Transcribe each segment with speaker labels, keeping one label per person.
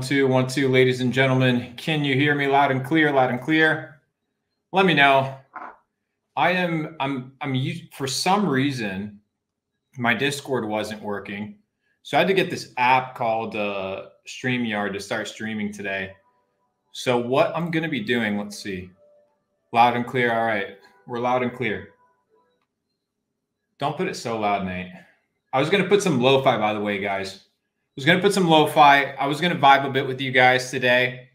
Speaker 1: 1 2, ladies and gentlemen. Can you hear me loud and clear? Loud and clear. Let me know. I'm for some reason my Discord wasn't working, so I had to get this app called StreamYard to start streaming today. So what I'm gonna be doing, let's see. Loud and clear. All right, we're loud and clear. Don't put it so loud, Nate. I was gonna put some lo-fi, by the way, guys. I was going to put some lo-fi. I was going to vibe a bit with you guys today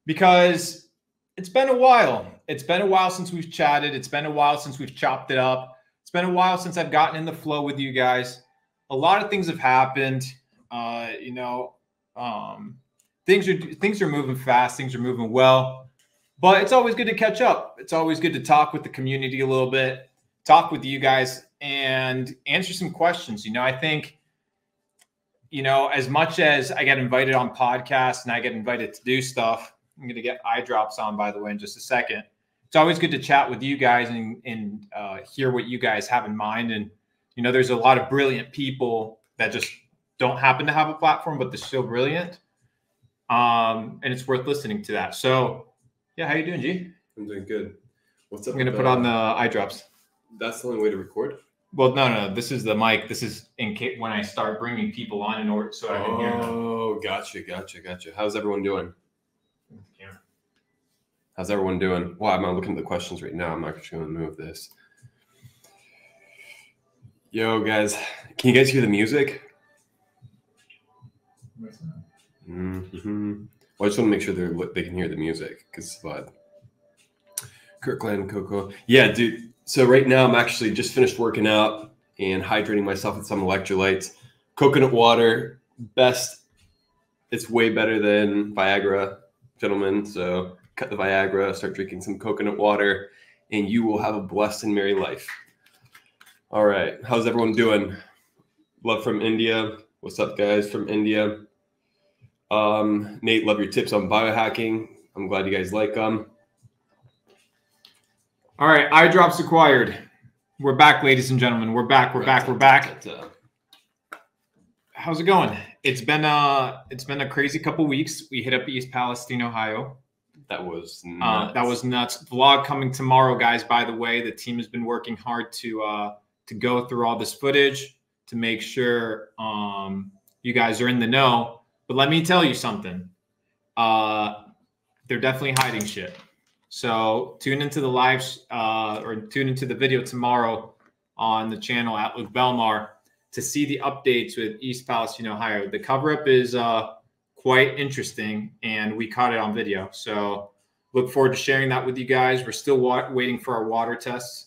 Speaker 1: because it's been a while. It's been a while since we've chatted. It's been a while since we've chopped it up. It's been a while since I've gotten in the flow with you guys. A lot of things have happened. Things are moving fast. Things are moving well. But it's always good to catch up. It's always good to talk with the community a little bit, talk with you guys, and answer some questions. I think as much as I get invited on podcasts and I get invited to do stuff, I'm going to get eye drops on, by the way, in just a second. It's always good to chat with you guys and hear what you guys have in mind. And, there's a lot of brilliant people that just don't happen to have a platform, but they're still brilliant. And it's worth listening to that. So, yeah, how you doing, G?
Speaker 2: I'm doing good. What's up?
Speaker 1: I'm going to put on the eye drops.
Speaker 2: That's the only way to record?
Speaker 1: Well, no. This is the mic. This is in case when I start bringing people on in order so I can hear them.
Speaker 2: Oh, gotcha. How's everyone doing? Yeah. How's everyone doing? Well, I'm not looking at the questions right now. I'm actually going to move this. Yo, guys, can you guys hear the music? Mm-hmm. Well, I just want to make sure they can hear the music because it's fun. Kirkland, Coco. Yeah, dude. So right now I'm actually just finished working out and hydrating myself with some electrolytes. Coconut water, best. It's way better than Viagra, gentlemen. So cut the Viagra, start drinking some coconut water, and you will have a blessed and merry life. All right. How's everyone doing? Love from India. What's up, guys, from India? Nate, love your tips on biohacking. I'm glad you guys like them.
Speaker 1: All right, eye drops acquired. We're back, ladies and gentlemen. We're back. How's it going? It's been a crazy couple weeks. We hit up East Palestine, Ohio.
Speaker 2: That was nuts.
Speaker 1: That was nuts. Vlog coming tomorrow, guys. By the way, the team has been working hard to go through all this footage to make sure you guys are in the know. But let me tell you something. They're definitely hiding shit. So tune into the lives or tune into the video tomorrow on the channel at Belmar to see the updates with East Palestine, Ohio. The cover-up is quite interesting, and we caught it on video. So look forward to sharing that with you guys. We're still waiting for our water tests.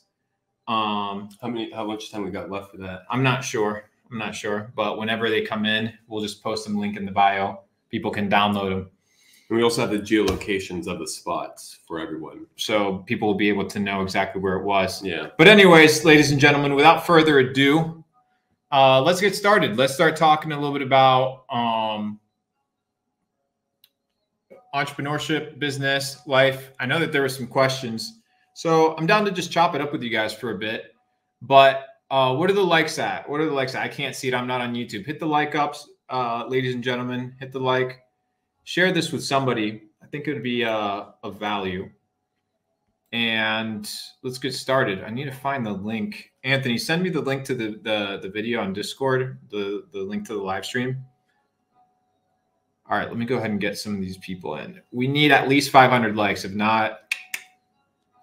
Speaker 2: How much time we got left for that?
Speaker 1: I'm not sure. But whenever they come in, we'll just post them link in the bio. People can download them.
Speaker 2: And we also have the geolocations of the spots for everyone.
Speaker 1: So people will be able to know exactly where it was.
Speaker 2: Yeah.
Speaker 1: But anyways, ladies and gentlemen, without further ado, let's get started. Let's start talking a little bit about entrepreneurship, business, life. I know that there were some questions. So I'm down to just chop it up with you guys for a bit. But what are the likes at? I can't see it. I'm not on YouTube. Hit the like ups, ladies and gentlemen. Hit the like. Share this with somebody. I think it would be of value. And let's get started. I need to find the link. Anthony, send me the link to the video on Discord, the link to the live stream. All right, let me go ahead and get some of these people in. We need at least 500 likes. If not,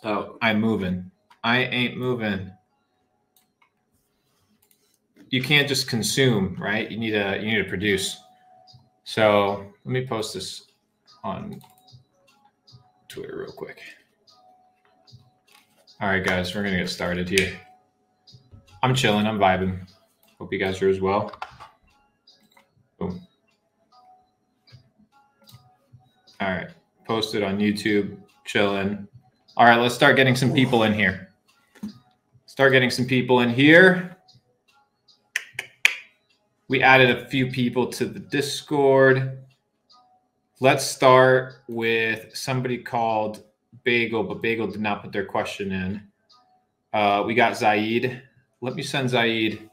Speaker 1: I'm moving. I ain't moving. You can't just consume, right? You need to produce. So let me post this on Twitter real quick. All right, guys, we're going to get started here. I'm chilling. I'm vibing. Hope you guys are as well. Boom. All right. Posted on YouTube. Chilling. All right, let's start getting some people in here. We added a few people to the Discord. Let's start with somebody called Bagel, but Bagel did not put their question in. We got Zaid. Let me send Zaid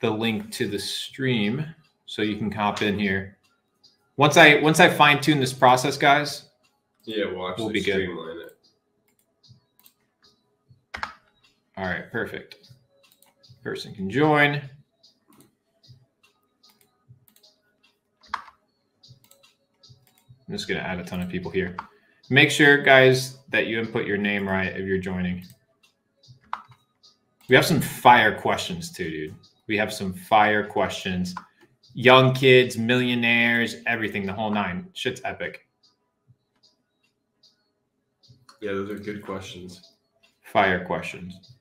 Speaker 1: the link to the stream so you can hop in here. Once I fine tune this process, guys,
Speaker 2: yeah, we'll
Speaker 1: be good.
Speaker 2: Streamline it.
Speaker 1: All right, perfect. Person can join. I'm just going to add a ton of people here. Make sure, guys, that you input your name right if you're joining. We have some fire questions too, dude. We have some fire questions. Young kids, millionaires, everything, the whole nine. Shit's epic.
Speaker 2: Yeah, those are good questions.
Speaker 1: Fire questions.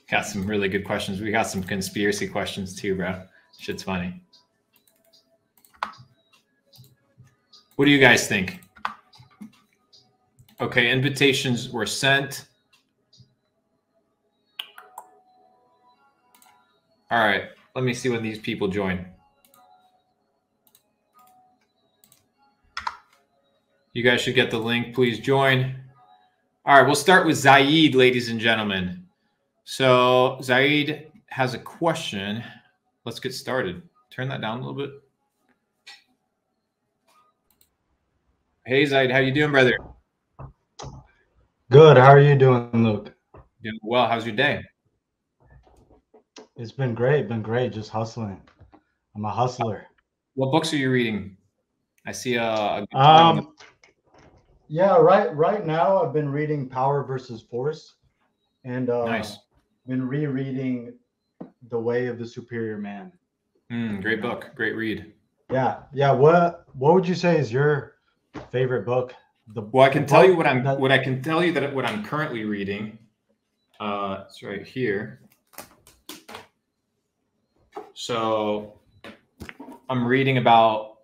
Speaker 1: Got some really good questions. We got some conspiracy questions too, bro. Shit's funny. What do you guys think? Okay, invitations were sent. All right, let me see when these people join. You guys should get the link. Please join. All right, we'll start with Zaid, ladies and gentlemen. So Zaid has a question. Let's get started. Turn that down a little bit. Hey, Zaid, how you doing, brother?
Speaker 3: Good. How are you doing, Luke?
Speaker 1: Doing well. How's your day?
Speaker 3: It's been great. Just hustling. I'm a hustler.
Speaker 1: What books are you reading? I see a
Speaker 3: yeah, right now I've been reading Power versus Force, and
Speaker 1: nice.
Speaker 3: Been rereading The Way of the Superior Man.
Speaker 1: Great book. Great read.
Speaker 3: Yeah. What would you say is your favorite book?
Speaker 1: Well, I can tell you what I'm currently reading. It's right here. So I'm reading about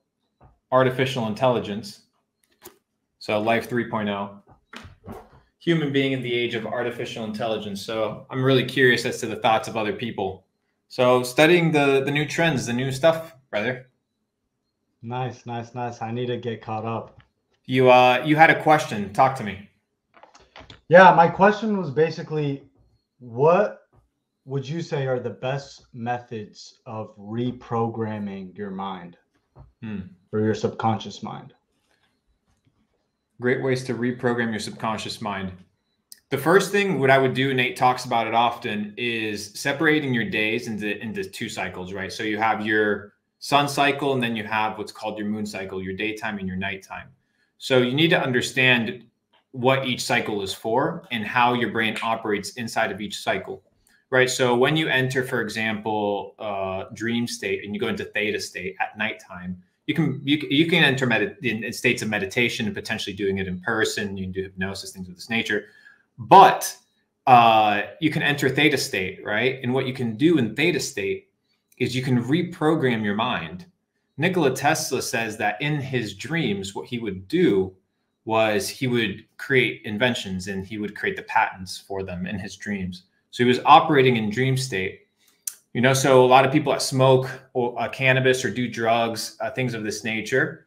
Speaker 1: artificial intelligence. So Life 3.0, human being in the age of artificial intelligence. So I'm really curious as to the thoughts of other people. So studying the new trends, the new stuff, brother.
Speaker 3: Nice. I need to get caught up.
Speaker 1: You had a question. Talk to me.
Speaker 3: Yeah, my question was basically, what would you say are the best methods of reprogramming your mind or your subconscious mind?
Speaker 1: Great ways to reprogram your subconscious mind. The first thing, what I would do, Nate talks about it often, is separating your days into two cycles, right? So you have your sun cycle, and then you have what's called your moon cycle, your daytime and your nighttime. So you need to understand what each cycle is for and how your brain operates inside of each cycle, right? So when you enter, for example, dream state and you go into theta state at nighttime, you can enter in states of meditation and potentially doing it in person. You can do hypnosis, things of this nature, but you can enter theta state, right? And what you can do in theta state is you can reprogram your mind. Nikola Tesla says that in his dreams, what he would do was he would create inventions and he would create the patents for them in his dreams. So he was operating in dream state. You know, so a lot of people that smoke or cannabis or do drugs, things of this nature,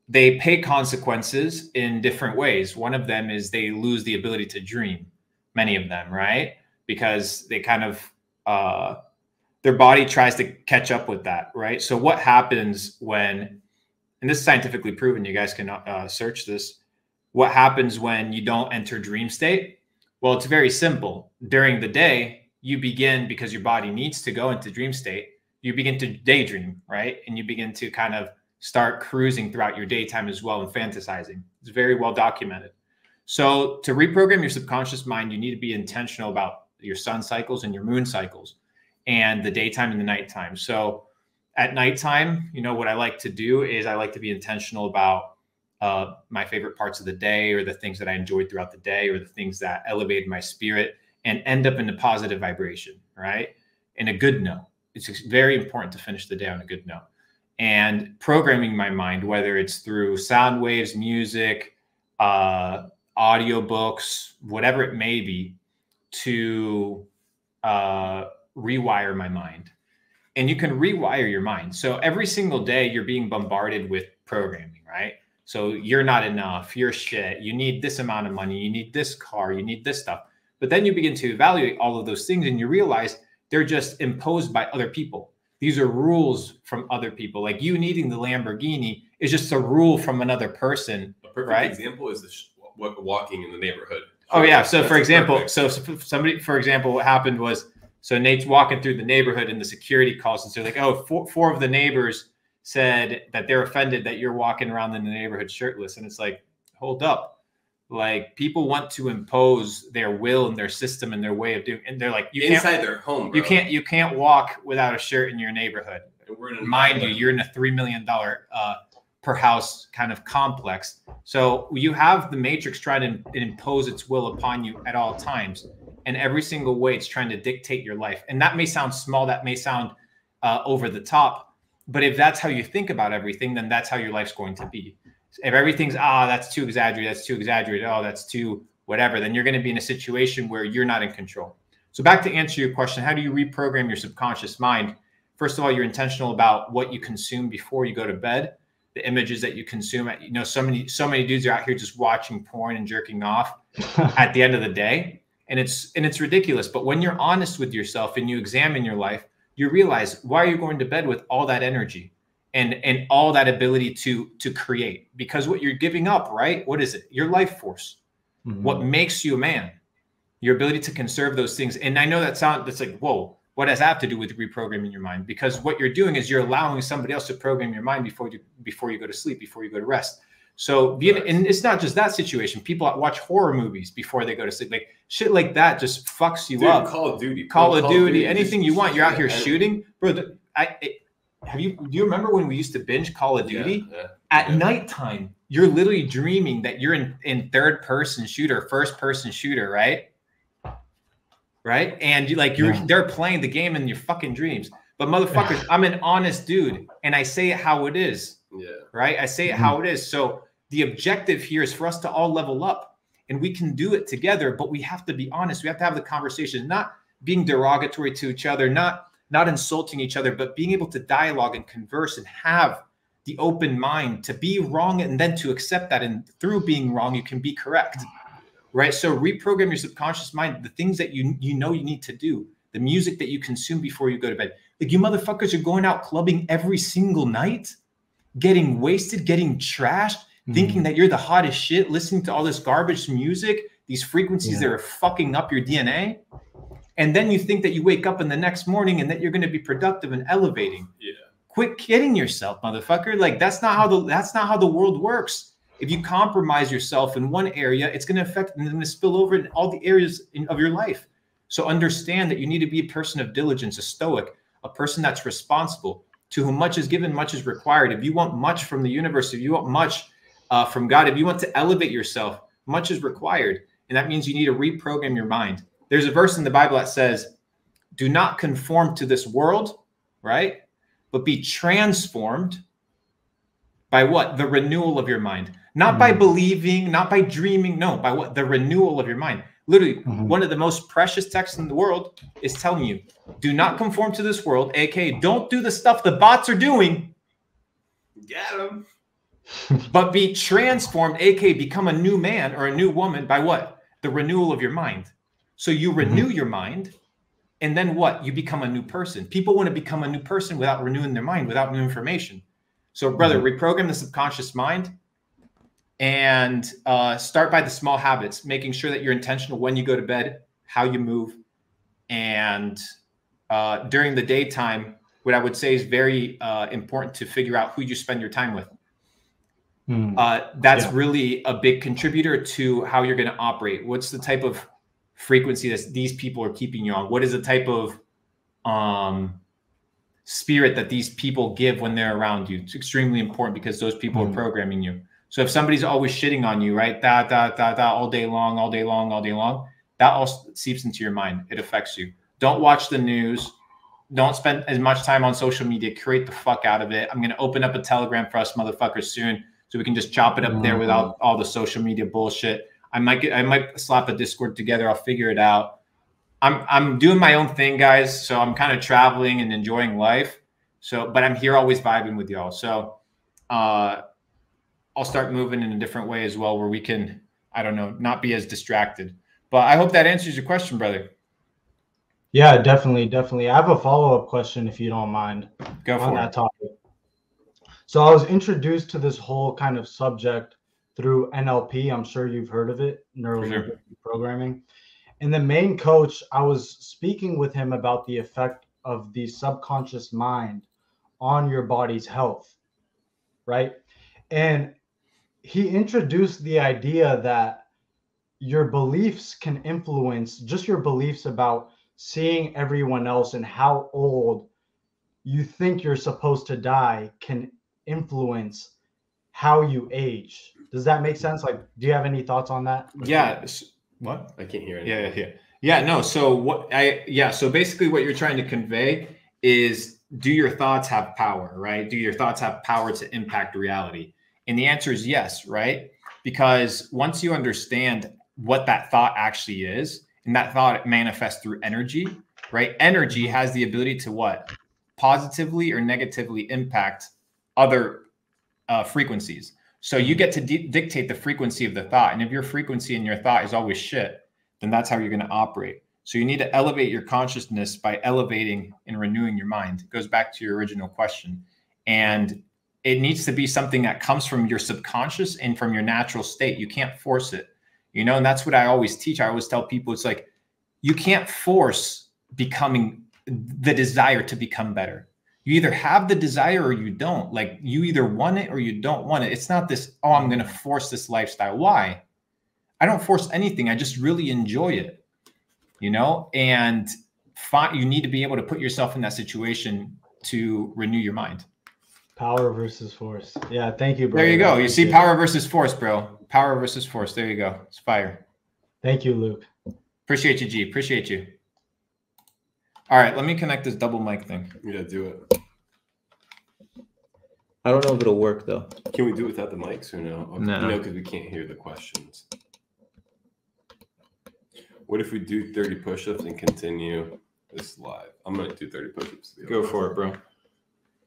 Speaker 1: they pay consequences in different ways. One of them is they lose the ability to dream, many of them, right? Because they kind of, their body tries to catch up with that, right? So what happens when, and this is scientifically proven, you guys can search this, what happens when you don't enter dream state? Well, it's very simple. During the day, you begin, because your body needs to go into dream state, you begin to daydream, right? And you begin to kind of start cruising throughout your daytime as well and fantasizing. It's very well documented. So to reprogram your subconscious mind, you need to be intentional about your sun cycles and your moon cycles and the daytime and the nighttime. So at nighttime, you know, what I like to do is I like to be intentional about my favorite parts of the day, or the things that I enjoyed throughout the day, or the things that elevated my spirit and end up in a positive vibration, right? In a good note. It's very important to finish the day on a good note. And programming my mind, whether it's through sound waves, music, audio books, whatever it may be, to rewire my mind. And you can rewire your mind. So every single day you're being bombarded with programming, right? So you're not enough, you're shit, you need this amount of money, you need this car, you need this stuff. But then you begin to evaluate all of those things and you realize they're just imposed by other people. These are rules from other people. Like you needing the Lamborghini is just a rule from another person.
Speaker 2: A perfect
Speaker 1: right?
Speaker 2: example is walking in the neighborhood.
Speaker 1: Oh yeah. So for example, for example, what happened was, so Nate's walking through the neighborhood and the security calls and so like, oh, four of the neighbors said that they're offended that you're walking around in the neighborhood shirtless. And it's like, hold up. Like people want to impose their will and their system and their way of doing, and they're like, you
Speaker 2: inside their home, bro.
Speaker 1: You can't walk without a shirt in your neighborhood. Mind you, you're in a $3 million per house kind of complex. So you have the matrix trying to impose its will upon you at all times. And every single way it's trying to dictate your life. And that may sound small, that may sound over the top, but if that's how you think about everything, then that's how your life's going to be. If everything's, that's too exaggerated, oh, that's too whatever, then you're going to be in a situation where you're not in control. So back to answer your question, how do you reprogram your subconscious mind? First of all, you're intentional about what you consume before you go to bed, the images that you consume. You know, so many dudes are out here just watching porn and jerking off at the end of the day. And it's ridiculous. But when you're honest with yourself and you examine your life, you realize, why are you going to bed with all that energy? And all that ability to create, because what you're giving up, right? What is it? Your life force. Mm-hmm. What makes you a man? Your ability to conserve those things. And I know that's like, whoa, what does that have to do with reprogramming your mind? Because what you're doing is you're allowing somebody else to program your mind before you go to sleep, before you go to rest. So and it's not just that situation. People watch horror movies before they go to sleep. Like shit like that just fucks you up.
Speaker 2: Call of Duty.
Speaker 1: Call of Duty, anything you want. You're out here shooting. Bro, do you remember when we used to binge Call of Duty? At nighttime, you're literally dreaming that you're in third person shooter, first person shooter, right? Right? And they're playing the game in your fucking dreams. But motherfuckers, I'm an honest dude and I say it how it is. Yeah. Right? I say it how it is. So the objective here is for us to all level up, and we can do it together, but we have to be honest. We have to have the conversation, not being derogatory to each other, not insulting each other, but being able to dialogue and converse and have the open mind to be wrong and then to accept that. And through being wrong, you can be correct, right? So reprogram your subconscious mind, the things that you need to do, the music that you consume before you go to bed. Like you motherfuckers are going out clubbing every single night, getting wasted, getting trashed, thinking that you're the hottest shit, listening to all this garbage music, these frequencies that are fucking up your DNA. And then you think that you wake up in the next morning and that you're going to be productive and elevating. Yeah. Quit kidding yourself, motherfucker. Like that's not how the world works. If you compromise yourself in one area, it's going to affect and going to spill over in all the areas of your life. So understand that you need to be a person of diligence, a stoic, a person that's responsible, to whom much is given, much is required. If you want much from the universe, if you want much from God, if you want to elevate yourself, much is required. And that means you need to reprogram your mind. There's a verse in the Bible that says, do not conform to this world, right? But be transformed by what? The renewal of your mind. Not by believing, not by dreaming. No, by what? The renewal of your mind. Literally, one of the most precious texts in the world is telling you, do not conform to this world, aka don't do the stuff the bots are doing. Get them. But be transformed, aka become a new man or a new woman by what? The renewal of your mind. So you renew your mind, and then what? You become a new person. People want to become a new person without renewing their mind, without new information. So brother, reprogram the subconscious mind and start by the small habits, making sure that you're intentional when you go to bed, how you move. And during the daytime, what I would say is very important to figure out who you spend your time with. That's really a big contributor to how you're going to operate. What's the type of frequency that these people are keeping you on? What is the type of spirit that these people give when they're around you? It's extremely important because those people are programming you. So if somebody's always shitting on you, right? All day long, that all seeps into your mind. It affects you. Don't watch the news. Don't spend as much time on social media. Create the fuck out of it. I'm going to open up a Telegram for us motherfuckers soon so we can just chop it up there without all the social media bullshit. I might slap a Discord together. I'll figure it out. I'm doing my own thing, guys. So I'm kind of traveling and enjoying life. So, but I'm here always vibing with y'all. So I'll start moving in a different way as well, where we can, I don't know, not be as distracted. But I hope that answers your question, brother.
Speaker 3: Yeah, definitely. I have a follow-up question if you don't mind.
Speaker 1: Go
Speaker 3: on
Speaker 1: for
Speaker 3: that
Speaker 1: it.
Speaker 3: topic. So I was introduced to this whole kind of subject through NLP. I'm sure you've heard of it, neuro
Speaker 1: For sure.
Speaker 3: linguistic programming. And the main coach, I was speaking with him about the effect of the subconscious mind on your body's health, right? And he introduced the idea that your beliefs can influence just your beliefs about seeing everyone else and how old you think you're supposed to die can influence how you age. Does that make sense? Like, do you have any thoughts on that?
Speaker 1: Yeah. What?
Speaker 2: I can't hear anything.
Speaker 1: Yeah. No. So basically what you're trying to convey is, do your thoughts have power, right? Do your thoughts have power to impact reality? And the answer is yes, right? Because once you understand what that thought actually is, and that thought manifests through energy, right? Energy has the ability to what? Positively or negatively impact other frequencies. So you get to dictate the frequency of the thought. And if your frequency in your thought is always shit, then that's how you're going to operate. So you need to elevate your consciousness by elevating and renewing your mind. It goes back to your original question. And it needs to be something that comes from your subconscious and from your natural state. You can't force it, and that's what I always teach. I always tell people, it's like, you can't force becoming the desire to become better. You either have the desire or you don't. Like, you either want it or you don't want it. It's not this, oh, I'm going to force this lifestyle. Why? I don't force anything. I just really enjoy it, and you need to be able to put yourself in that situation to renew your mind.
Speaker 3: Power versus force. Yeah. Thank you, bro.
Speaker 1: There you go. You see, power versus force, bro. Power versus force. There you go. It's fire.
Speaker 3: Thank you, Luke.
Speaker 1: Appreciate you, G. Appreciate you. All right. Let me connect this double mic thing.
Speaker 2: Yeah, do it.
Speaker 4: I don't know if it'll work though.
Speaker 2: Can we do it without the mics or no?
Speaker 4: No.
Speaker 2: Because we can't hear the questions. What if we do 30 push-ups and continue this live? I'm going to do 30 push-ups.
Speaker 1: Go for it, bro.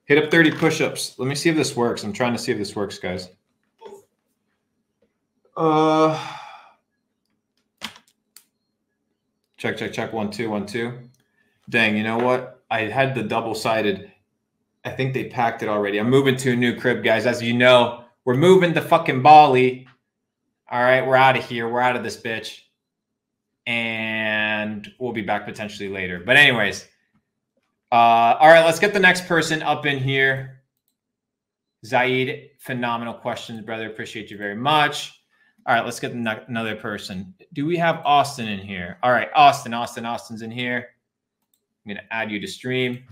Speaker 1: Hit up 30 push-ups. Let me see if this works. I'm trying to see if this works, guys. Check. 1, 2, 1, 2. Dang, you know what? I had the double-sided. I think they packed it already. I'm moving to a new crib, guys. As you know, we're moving to fucking Bali. All right, we're out of here. We're out of this bitch. And we'll be back potentially later. But anyways, all right, let's get the next person up in here. Zaid, phenomenal questions, brother. Appreciate you very much. All right, let's get another person. Do we have Austin in here? All right, Austin's in here. I'm going to add you to stream.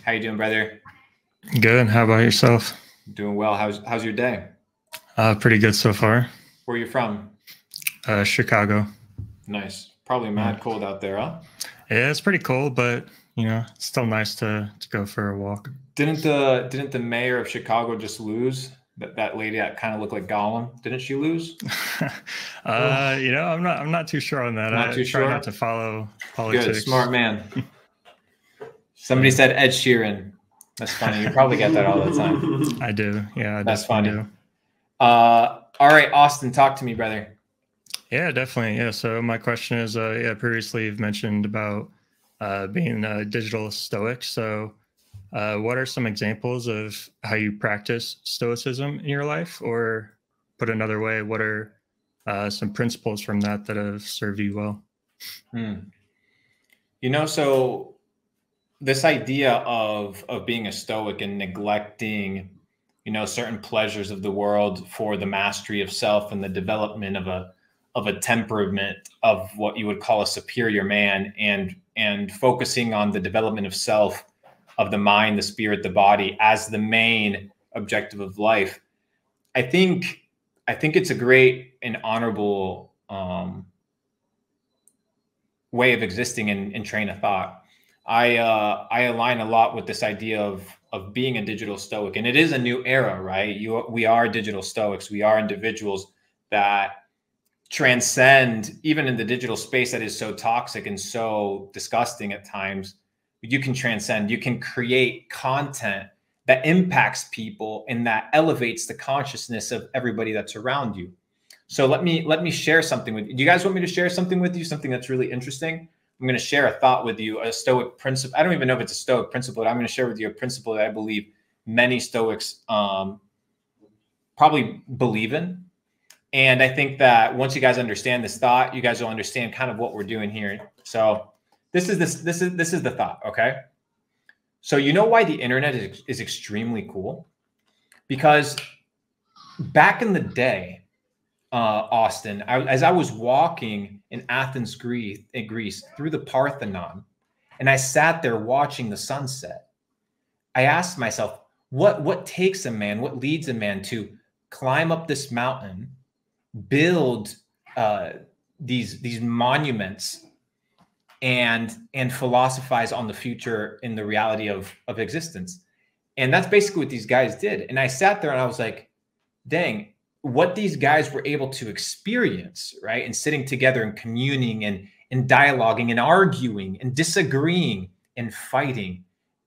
Speaker 1: How you doing, brother?
Speaker 5: Good. How about yourself?
Speaker 1: Doing well. How's your day?
Speaker 5: Pretty good so far.
Speaker 1: Where are you from?
Speaker 5: Chicago.
Speaker 1: Nice. Probably mad cold out there, huh?
Speaker 5: Yeah, it's pretty cold, but it's still nice to go for a walk.
Speaker 1: Didn't the mayor of Chicago just lose? That lady that kind of looked like Gollum, didn't she lose?
Speaker 5: I'm not too sure on that. I try not to follow politics.
Speaker 1: Good, smart man. Somebody said Ed Sheeran. That's funny. You probably get that all the time.
Speaker 5: I do. Yeah,
Speaker 1: that's funny. Do. All right, Austin, talk to me, brother.
Speaker 5: Yeah, definitely. Yeah. So my question is, previously you've mentioned about being a digital stoic. So what are some examples of how you practice stoicism in your life? Or put another way, what are some principles from that have served you well?
Speaker 1: So this idea of being a stoic and neglecting, certain pleasures of the world for the mastery of self and the development of a temperament of what you would call a superior man, and focusing on the development of self, of the mind, the spirit, the body as the main objective of life. I think it's a great and honorable way of existing and train of thought. I align a lot with this idea of being a digital stoic, and it is a new era, right? We are digital stoics. We are individuals that transcend, even in the digital space that is so toxic and so disgusting at times. You can transcend. You can create content that impacts people and that elevates the consciousness of everybody that's around you. So let me share something with you. Do you guys want me to share something with you? Something that's really interesting. I'm going to share a thought with you, a Stoic principle. I don't even know if it's a Stoic principle, but I'm going to share with you a principle that I believe many Stoics probably believe in. And I think that once you guys understand this thought, you guys will understand kind of what we're doing here. So this is the thought. Okay. So you know why the internet is extremely cool? Because back in the day, Austin, as I was walking in Athens, Greece, through the Parthenon, and I sat there watching the sunset, I asked myself, what takes a man, what leads a man to climb up this mountain, build these monuments, and philosophize on the future in the reality of existence? And that's basically what these guys did. And I sat there and I was like, dang, what these guys were able to experience, right? And sitting together and communing and dialoguing and arguing and disagreeing and fighting,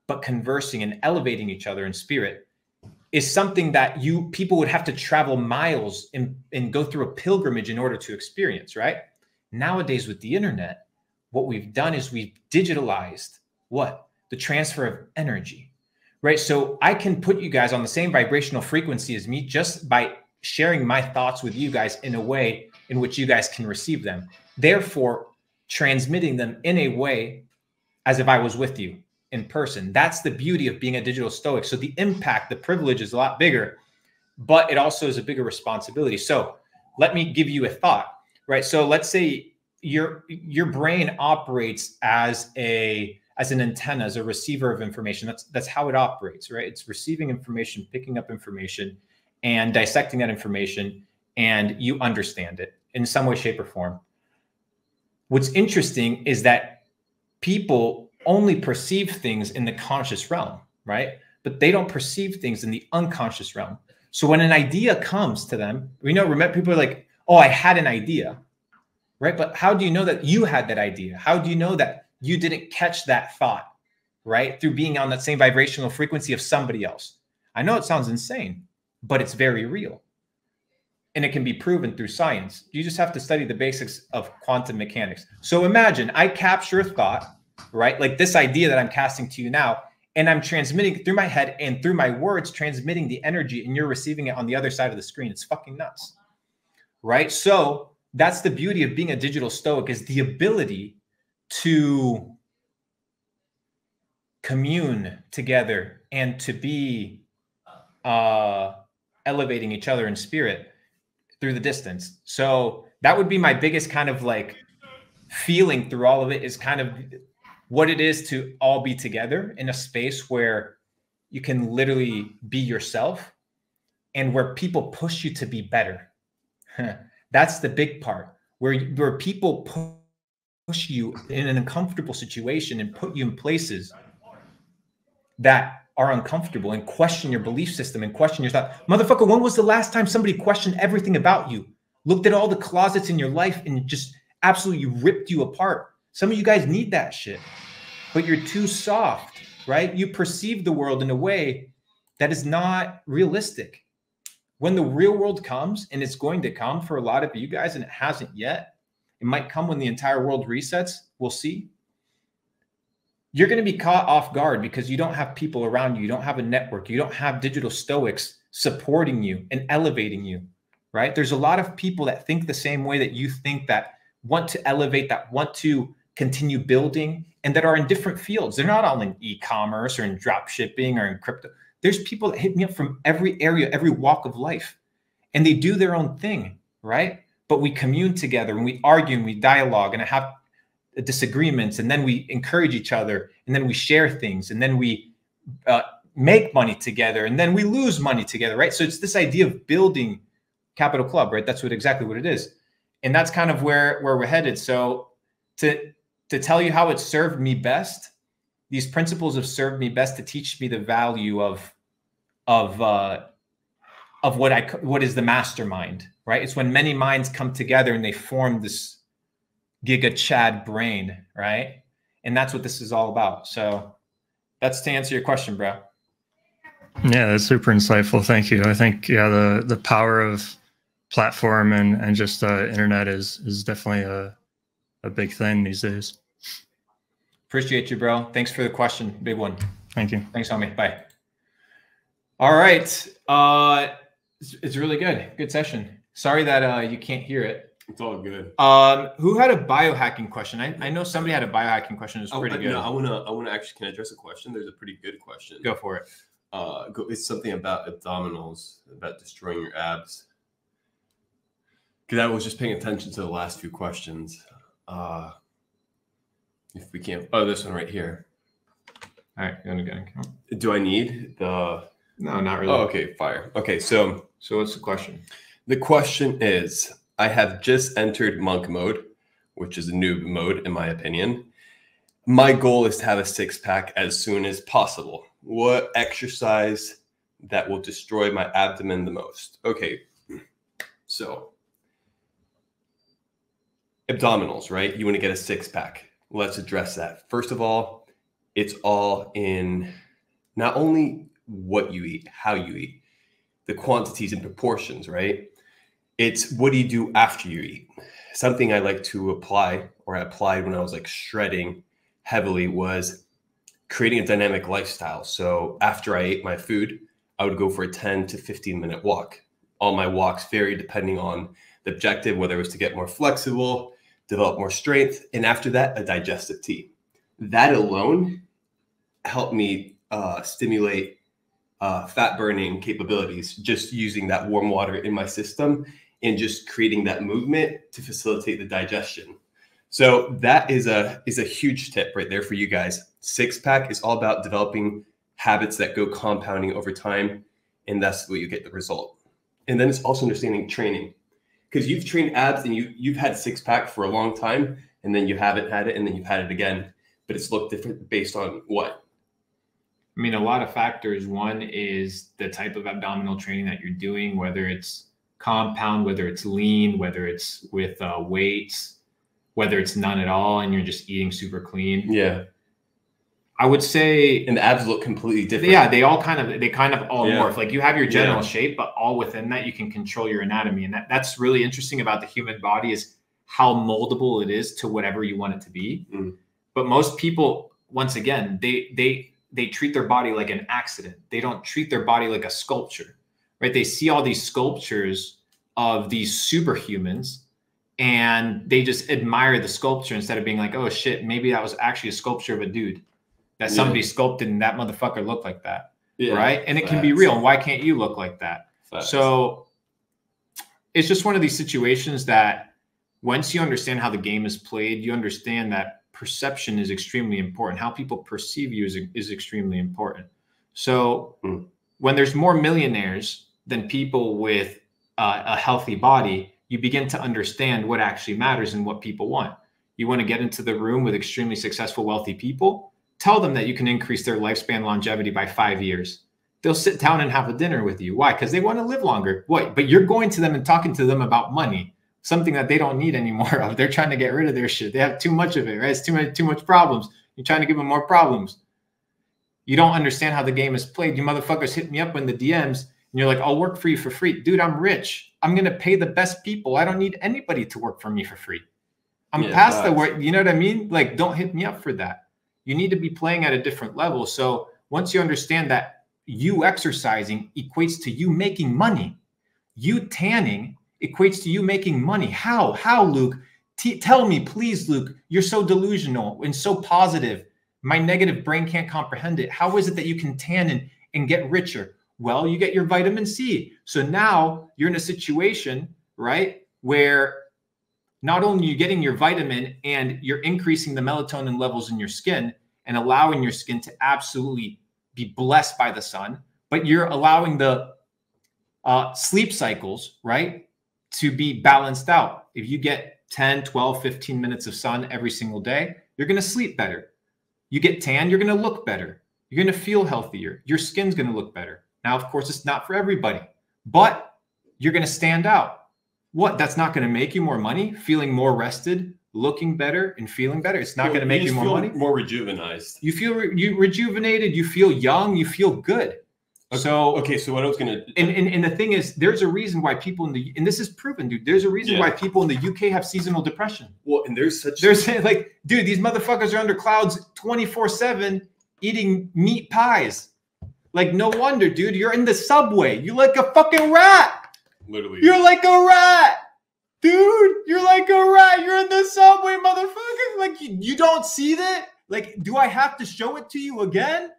Speaker 1: but conversing and elevating each other in spirit, is something that people would have to travel miles and go through a pilgrimage in order to experience, right? Nowadays with the internet, what we've done is we've digitalized what? The transfer of energy, right? So I can put you guys on the same vibrational frequency as me just by sharing my thoughts with you guys in a way in which you guys can receive them, therefore transmitting them in a way as if I was with you in person. That's the beauty of being a digital Stoic. So the impact, the privilege is a lot bigger, but it also is a bigger responsibility. So let me give you a thought, right? So let's say your brain operates as an antenna, as a receiver of information. That's how it operates, right? It's receiving information, picking up information, and dissecting that information, and you understand it in some way, shape, or form. What's interesting is that people only perceive things in the conscious realm, right? But they don't perceive things in the unconscious realm. So when an idea comes to them, remember people are like, oh, I had an idea, right? But how do you know that you had that idea? How do you know that you didn't catch that thought, right? Through being on that same vibrational frequency of somebody else. I know it sounds insane, but it's very real. And it can be proven through science. You just have to study the basics of quantum mechanics. So imagine I capture a thought, right? Like this idea that I'm casting to you now, and I'm transmitting through my head and through my words, transmitting the energy, and you're receiving it on the other side of the screen. It's fucking nuts, right? So that's the beauty of being a digital Stoic, is the ability to commune together and to be elevating each other in spirit through the distance. So that would be my biggest kind of like feeling through all of it, is kind of what it is to all be together in a space where you can literally be yourself and where people push you to be better. That's the big part, where people push you in an uncomfortable situation and put you in places that are uncomfortable and question your belief system and question your thought. Motherfucker, when was the last time somebody questioned everything about you, looked at all the closets in your life and just absolutely ripped you apart? Some of you guys need that shit, but you're too soft, right? You perceive the world in a way that is not realistic. When the real world comes, and it's going to come for a lot of you guys, and it hasn't yet, it might come when the entire world resets. We'll see. You're going to be caught off guard because you don't have people around you. You don't have a network. You don't have digital Stoics supporting you and elevating you, right? There's a lot of people that think the same way that you think, that want to elevate, that want to continue building, and that are in different fields. They're not all in e-commerce or in drop shipping or in crypto. There's people that hit me up from every area, every walk of life, and they do their own thing, right? But we commune together and we argue and we dialogue and have disagreements, and then we encourage each other, and then we share things, and then we make money together, and then we lose money together, right? So it's this idea of building Capital Club, right? That's exactly what it is. And that's kind of where we're headed. So to tell you how it served me best, these principles have served me best to teach me the value of what is the mastermind, right? It's when many minds come together and they form this Giga Chad brain, right? And that's what this is all about. So that's to answer your question, bro.
Speaker 5: Yeah, that's super insightful. Thank you. I think, yeah, the power of platform and just internet is definitely a big thing these days.
Speaker 1: Appreciate you, bro. Thanks for the question. Big one.
Speaker 5: Thank you.
Speaker 1: Thanks, homie. Bye. All right. It's really good. Good session. Sorry that you can't hear it.
Speaker 2: It's all good.
Speaker 1: Who had a biohacking question? I know somebody had a biohacking question. It was pretty good.
Speaker 2: No, I wanna actually, can I address a question? There's a pretty good question.
Speaker 1: Go for it.
Speaker 2: It's something about abdominals, about destroying your abs. Because I was just paying attention to the last few questions. If we can't, this one right here.
Speaker 1: All right, you want to go?
Speaker 2: Do I need the?
Speaker 1: No, not really.
Speaker 2: Oh, okay, fire. Okay, so
Speaker 1: what's the question?
Speaker 2: The question is, I have just entered monk mode, which is a noob mode in my opinion. My goal is to have a six-pack as soon as possible. What exercise that will destroy my abdomen the most? Okay, so abdominals, right? You want to get a six-pack. Let's address that. First of all, it's all in not only what you eat, how you eat, the quantities and proportions, right? It's what do you do after you eat? Something I like to apply, or I applied when I was like shredding heavily, was creating a dynamic lifestyle. So after I ate my food, I would go for a 10 to 15 minute walk. All my walks vary depending on the objective, whether it was to get more flexible, develop more strength, and after that, a digestive tea. That alone helped me stimulate fat burning capabilities, just using that warm water in my system and just creating that movement to facilitate the digestion. So that is a huge tip right there for you guys. Six-pack is all about developing habits that go compounding over time, and that's what you get the result. And then it's also understanding training, because you've trained abs and you've had six-pack for a long time, and then you haven't had it, and then you've had it again, but it's looked different based on what?
Speaker 1: I mean, a lot of factors. One is the type of abdominal training that you're doing, whether it's compound, whether it's lean, whether it's with weights, whether it's none at all, and you're just eating super clean.
Speaker 2: Yeah.
Speaker 1: I would say,
Speaker 2: and the abs look completely different.
Speaker 1: Yeah, they kind of all morph. Like you have your general
Speaker 2: Yeah.
Speaker 1: shape, but all within that you can control your anatomy. And that's really interesting about the human body, is how moldable it is to whatever you want it to be.
Speaker 2: Mm.
Speaker 1: But most people, once again, they treat their body like an accident. They don't treat their body like a sculpture, right? They see all these sculptures of these superhumans and they just admire the sculpture instead of being like, oh shit, maybe that was actually a sculpture of a dude that somebody sculpted and that motherfucker looked like that, right? And it can be real. And why can't you look like that? So it's just one of these situations that once you understand how the game is played, you understand that perception is extremely important. How people perceive you is extremely important. So when there's more millionaires than people with a healthy body, you begin to understand what actually matters and what people want. You want to get into the room with extremely successful, wealthy people, tell them that you can increase their lifespan longevity by 5 years. They'll sit down and have a dinner with you. Why? Because they want to live longer. What? But you're going to them and talking to them about money, something that they don't need anymore of. They're trying to get rid of their shit. They have too much of it, right? It's too much problems. You're trying to give them more problems. You don't understand how the game is played. You motherfuckers hit me up in the DMs and you're like, I'll work for you for free. Dude, I'm rich. I'm going to pay the best people. I don't need anybody to work for me for free. I'm past the work. You know what I mean? Like, don't hit me up for that. You need to be playing at a different level. So once you understand that you exercising equates to you making money, you tanning equates to you making money. How, Luke? Tell me, please, Luke. You're so delusional and so positive. My negative brain can't comprehend it. How is it that you can tan and get richer? Well, you get your vitamin C. So now you're in a situation, right, where not only are you getting your vitamin and you're increasing the melatonin levels in your skin and allowing your skin to absolutely be blessed by the sun, but you're allowing the sleep cycles, right, to be balanced out. If you get 10, 12, 15 minutes of sun every single day, you're going to sleep better. You get tan, you're going to look better. You're going to feel healthier. Your skin's going to look better. Now, of course, it's not for everybody, but you're going to stand out. What? That's not going to make you more money, feeling more rested, looking better and feeling better. It's not going to make you more money.
Speaker 2: More rejuvenized.
Speaker 1: You feel rejuvenated. You feel young. You feel good. So
Speaker 2: okay, so what I was gonna
Speaker 1: and the thing is, there's a reason why people in the, and this is proven, dude. There's a reason why people in the UK have seasonal depression.
Speaker 2: Well, and there's
Speaker 1: like, dude, these motherfuckers are under clouds 24/7 eating meat pies. Like, no wonder, dude. You're in the subway. You're like a fucking rat.
Speaker 2: Literally.
Speaker 1: You're like a rat, dude. You're like a rat. You're in the subway, motherfucker. Like, you don't see that? Like, do I have to show it to you again?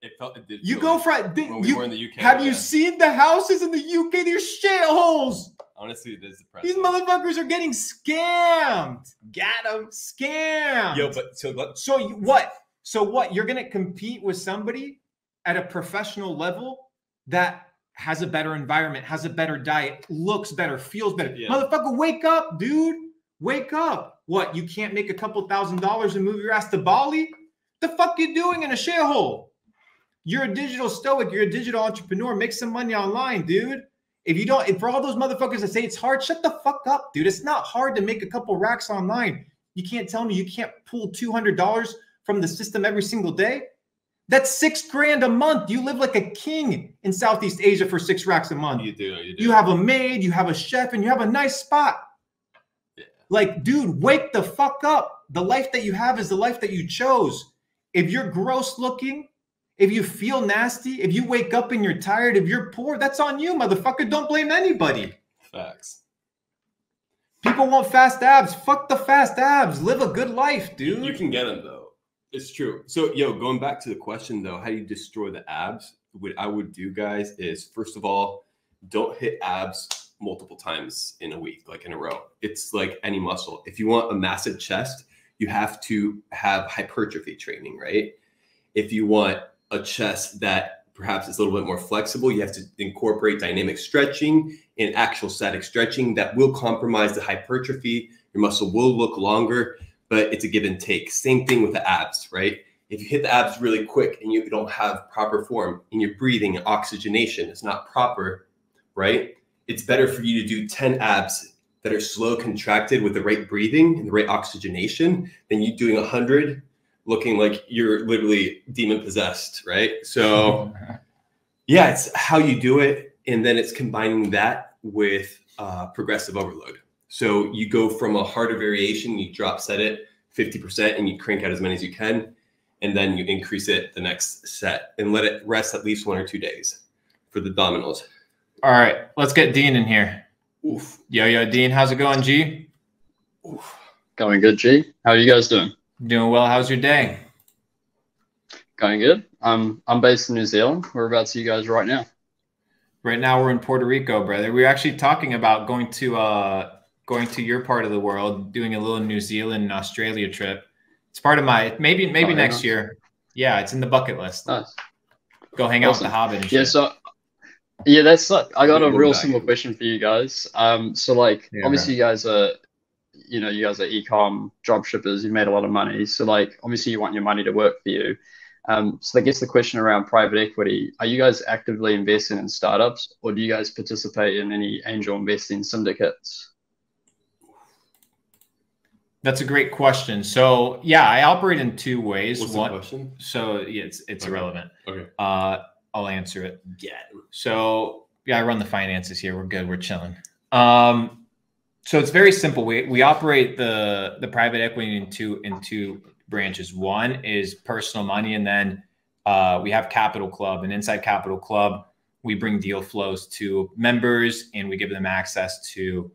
Speaker 2: It did.
Speaker 1: You go
Speaker 2: like
Speaker 1: for
Speaker 2: when we were in the UK.
Speaker 1: Have you seen the houses in the UK? They're shitholes.
Speaker 2: Honestly, it is depressing.
Speaker 1: These motherfuckers are getting scammed. Got them scammed.
Speaker 2: Yo, but
Speaker 1: so what? So what? You're gonna compete with somebody at a professional level that has a better environment, has a better diet, looks better, feels better. Yeah. Motherfucker, wake up, dude. Wake up. What? You can't make a couple $1,000s and move your ass to Bali? The fuck you doing in a shithole? You're a digital stoic. You're a digital entrepreneur. Make some money online, dude. If you don't, for all those motherfuckers that say it's hard, shut the fuck up, dude. It's not hard to make a couple racks online. You can't tell me you can't pull $200 from the system every single day. That's $6 grand a month. You live like a king in Southeast Asia for 6 racks a month.
Speaker 2: You do.
Speaker 1: You have a maid, you have a chef, and you have a nice spot. Yeah. Like, dude, wake the fuck up. The life that you have is the life that you chose. If you're gross looking, if you feel nasty, if you wake up and you're tired, if you're poor, that's on you, motherfucker. Don't blame anybody.
Speaker 2: Facts.
Speaker 1: People want fast abs. Fuck the fast abs. Live a good life, dude.
Speaker 2: You can get them, though. It's true. So, going back to the question, though, how do you destroy the abs? What I would do, guys, is first of all, don't hit abs multiple times in a week, like in a row. It's like any muscle. If you want a massive chest, you have to have hypertrophy training, right? If you want a chest that perhaps is a little bit more flexible, you have to incorporate dynamic stretching and actual static stretching that will compromise the hypertrophy. Your muscle will look longer, but it's a give and take. Same thing with the abs, right? If you hit the abs really quick and you don't have proper form and your breathing and oxygenation is not proper, right? It's better for you to do 10 abs that are slow contracted with the right breathing and the right oxygenation than you doing 100 looking like you're literally demon possessed, right? So yeah, it's how you do it. And then it's combining that with progressive overload. So you go from a harder variation, you drop set it 50% and you crank out as many as you can. And then you increase it the next set and let it rest at least 1 or 2 days for the abdominals.
Speaker 1: All right, let's get Dean in here.
Speaker 2: Oof.
Speaker 1: Yo, Dean, how's it going, G?
Speaker 4: Oof. Going good, G. How are you guys doing?
Speaker 1: Doing well. How's your day?
Speaker 4: Going good. I'm based in New Zealand. Whereabouts are you guys right now?
Speaker 1: Right now we're in Puerto Rico, brother. We're actually talking about going to your part of the world, doing a little New Zealand and Australia trip. It's part of my maybe next year. Yeah, it's in the bucket list.
Speaker 4: Nice.
Speaker 1: Go hang out with the Hobbit and shit.
Speaker 4: That's I got a real simple question for you guys. Obviously you guys are e-com drop shippers. You made a lot of money. So obviously you want your money to work for you. So I guess the question around private equity, are you guys actively investing in startups or do you guys participate in any angel investing syndicates?
Speaker 1: That's a great question. So yeah, I operate in 2 ways.
Speaker 2: What's the question?
Speaker 1: So yeah, it's okay. Irrelevant.
Speaker 2: Okay.
Speaker 1: I'll answer it. Yeah. So yeah, I run the finances here. We're good. We're chilling. So it's very simple. We operate the private equity in two branches. One is personal money, and then we have Capital Club. And inside Capital Club, we bring deal flows to members, and we give them access to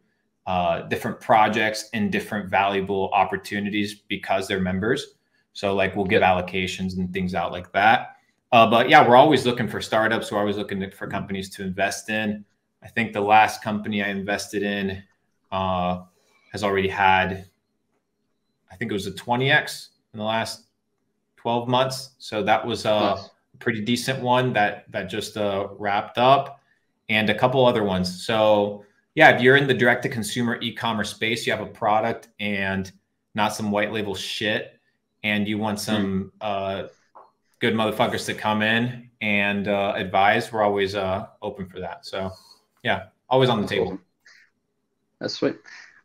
Speaker 1: different projects and different valuable opportunities because they're members. So we'll give allocations and things out like that. But yeah, we're always looking for startups. We're always looking for companies to invest in. I think the last company I invested in has already had, I think it was a 20x in the last 12 months. So that was a pretty decent one that just wrapped up, and a couple other ones. So yeah, if you're in the direct to consumer e-commerce space, you have a product and not some white label shit, and you want some good motherfuckers to come in and advise, we're always open for that. So yeah, always on the table.
Speaker 4: Awesome. That's sweet.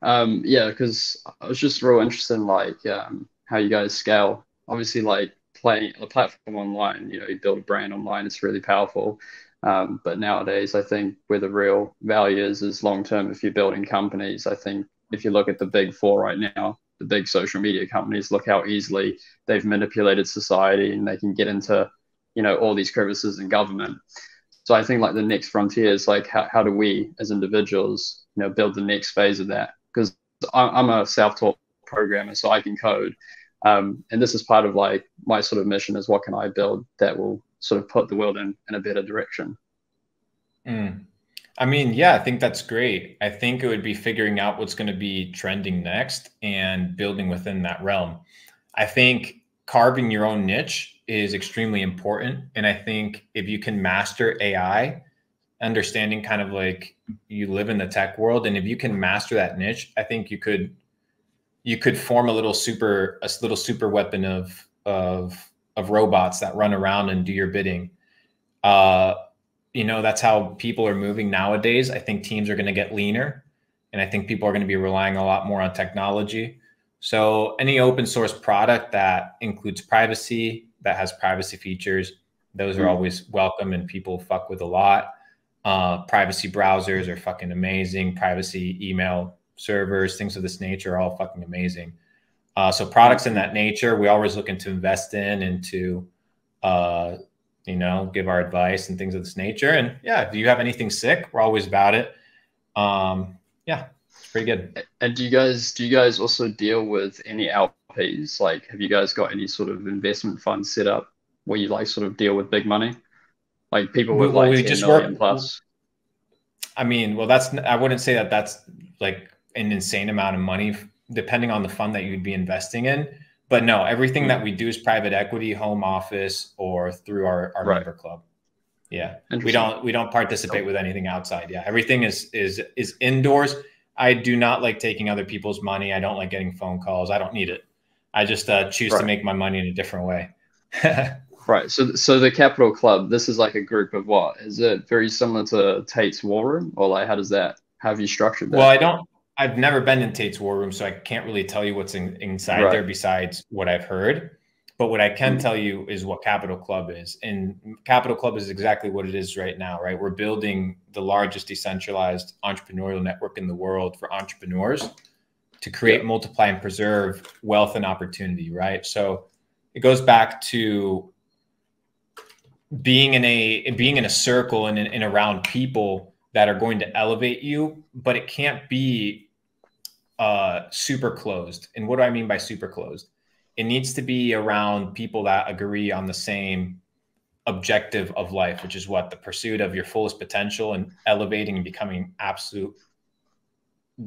Speaker 4: Yeah, because I was just real interested in how you guys scale. Obviously, a platform online, you know, you build a brand online, it's really powerful. But nowadays, I think where the real value is long term. If you're building companies, I think if you look at the big four right now, the big social media companies, look how easily they've manipulated society, and they can get into, you know, all these crevices in government. So I think like the next frontier is like, how do we as individuals, you know, build the next phase of that? Because I'm a self-taught programmer, so I can code. And this is part of like my sort of mission is what can I build that will sort of put the world in a better direction.
Speaker 1: I mean, yeah, I think that's great. I think it would be figuring out what's going to be trending next and building within that realm. I think carving your own niche is extremely important. And I think if you can master AI, understanding kind of like you live in the tech world, and if you can master that niche, I think you could form a little super weapon of robots that run around and do your bidding. You know, that's how people are moving nowadays. I think teams are going to get leaner, and I think people are going to be relying a lot more on technology. So any open source product that includes privacy, that has privacy features, those are always welcome, and people fuck with a lot. Privacy browsers are fucking amazing. Privacy email servers, things of this nature are all fucking amazing. So products in that nature, we always looking to invest in and to, you know, give our advice and things of this nature. And yeah, if you have anything sick, we're always about it. Yeah, it's pretty good.
Speaker 4: And do you guys also deal with any LPs? Like, have you guys got any sort of investment fund set up where you like sort of deal with big money? Like people with like 10 million plus?
Speaker 1: I mean, well, I wouldn't say that that's like an insane amount of money depending on the fund that you'd be investing in. But no, everything that we do is private equity, home office, or through our member club. Yeah, we don't participate with anything outside. Yeah, everything is indoors. I do not like taking other people's money. I don't like getting phone calls. I don't need it. I just choose to make my money in a different way.
Speaker 4: Right. So the Capital Club, this is like a group of what? Is it very similar to Tate's War Room, or like how have you structured that?
Speaker 1: Well, I've never been in Tate's War Room, so I can't really tell you what's inside there besides what I've heard. But what I can tell you is what Capital Club is. And Capital Club is exactly what it is right now, right? We're building the largest decentralized entrepreneurial network in the world for entrepreneurs to create, multiply, and preserve wealth and opportunity, right? So it goes back to being in a circle and around people that are going to elevate you, but it can't be super closed. And what do I mean by super closed? It needs to be around people that agree on the same objective of life, which is what? The pursuit of your fullest potential and elevating and becoming absolute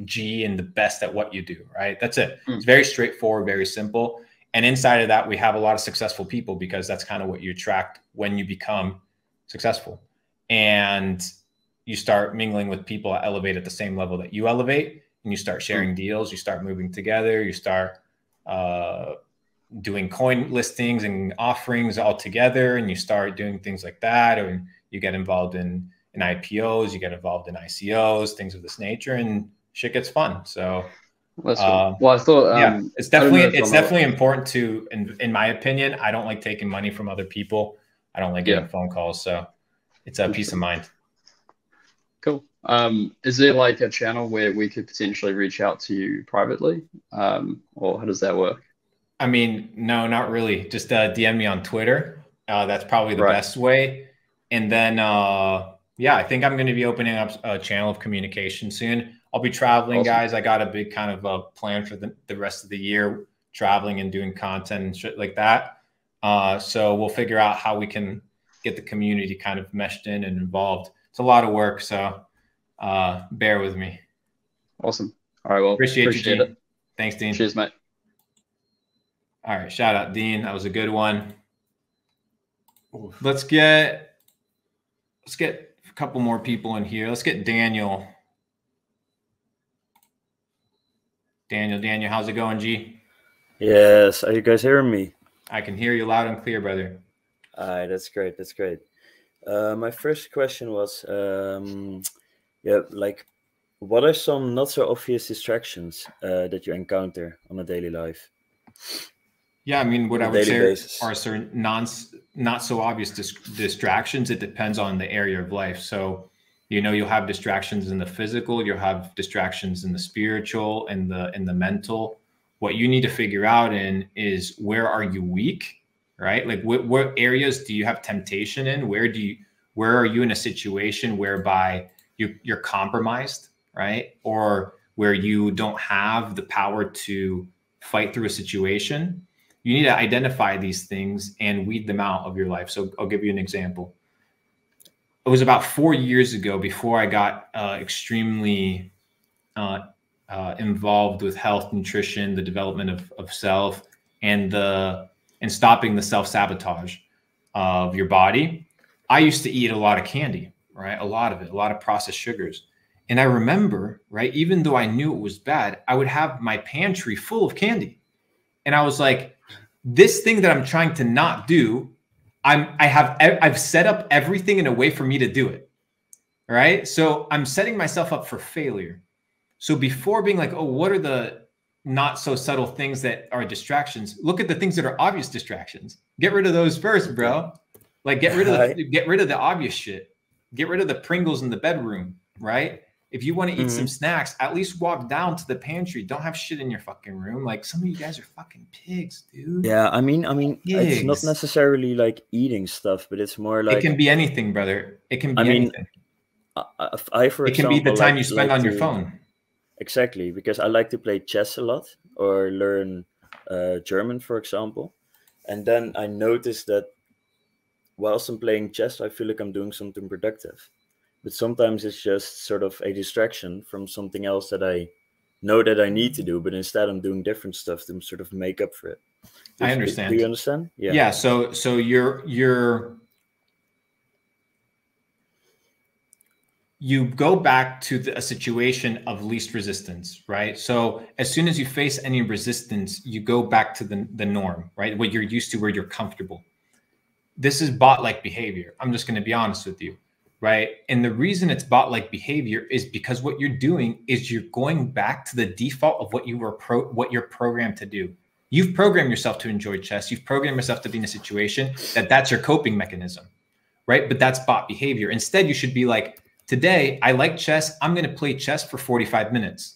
Speaker 1: G and the best at what you do, right? That's it. It's very straightforward, very simple. And inside of that, we have a lot of successful people because that's kind of what you attract when you become successful. And you start mingling with people that elevate at the same level that you elevate, and you start sharing deals, you start moving together, you start doing coin listings and offerings all together, and you start doing things like that, or you get involved in IPOs, you get involved in ICOs, things of this nature, and shit gets fun. So
Speaker 4: well, I thought
Speaker 1: it's definitely important to, in my opinion, I don't like taking money from other people. I don't like getting phone calls, so it's a peace of mind.
Speaker 4: Cool. Is there like a channel where we could potentially reach out to you privately, or how does that work?
Speaker 1: I mean, no, not really. Just DM me on Twitter. That's probably the best way. And then, I think I'm going to be opening up a channel of communication soon. I'll be traveling, guys. I got a big kind of a plan for the rest of the year, traveling and doing content and shit like that. So we'll figure out how we can get the community kind of meshed in and involved. It's a lot of work, so bear with me.
Speaker 4: Awesome. All right, well,
Speaker 1: appreciate you, it. Thanks, Dean.
Speaker 4: Cheers, mate.
Speaker 1: All right, shout out, Dean. That was a good one. Let's get a couple more people in here. Let's get Daniel. Daniel, how's it going, G?
Speaker 6: Yes, are you guys hearing me?
Speaker 1: I can hear you loud and clear, brother.
Speaker 6: All right, that's great. That's great. My first question was, like, what are some not so obvious distractions that you encounter on a daily life?
Speaker 1: Yeah, I mean, what I would say are certain not so obvious distractions. It depends on the area of life. So, you know, you'll have distractions in the physical, you'll have distractions in the spiritual and the mental. What you need to figure out is where are you weak, right? Like what areas do you have temptation in? Where are you in a situation whereby you're compromised, right? Or where you don't have the power to fight through a situation. You need to identify these things and weed them out of your life. So I'll give you an example. It was about 4 years ago before I got extremely involved with health, nutrition, the development of self, and stopping the self-sabotage of your body. I used to eat a lot of candy, right? A lot of it, a lot of processed sugars. And I remember, right, even though I knew it was bad, I would have my pantry full of candy. And I was like, this thing that I'm trying to not do, I've set up everything in a way for me to do it. Right. So I'm setting myself up for failure. So before being like, oh, what are the not so subtle things that are distractions? Look at the things that are obvious distractions. Get rid of those first, bro. Like get rid of the obvious shit. Get rid of the Pringles in the bedroom, right? If you want to eat some snacks, at least walk down to the pantry. Don't have shit in your fucking room. Like some of you guys are fucking pigs, dude.
Speaker 6: Yeah, I mean, it's not necessarily like eating stuff, but it's more like
Speaker 1: it can be anything, brother. It can be anything.
Speaker 6: It
Speaker 1: can be the time you spend on your phone.
Speaker 6: Exactly, because I like to play chess a lot or learn German, for example. And then I noticed that whilst I'm playing chess, I feel like I'm doing something productive. But sometimes it's just sort of a distraction from something else that I know that I need to do, but instead I'm doing different stuff to sort of make up for it.
Speaker 1: I understand.
Speaker 6: Do you understand? Yeah.
Speaker 1: Yeah. So you go back to a situation of least resistance, right? So as soon as you face any resistance, you go back to the norm, right? What you're used to, where you're comfortable. This is bot-like behavior. I'm just going to be honest with you. Right. And the reason it's bot-like behavior is because what you're doing is you're going back to the default of what you're programmed to do. You've programmed yourself to enjoy chess. You've programmed yourself to be in a situation that's your coping mechanism. Right. But that's bot behavior. Instead, you should be like, today, I like chess. I'm going to play chess for 45 minutes.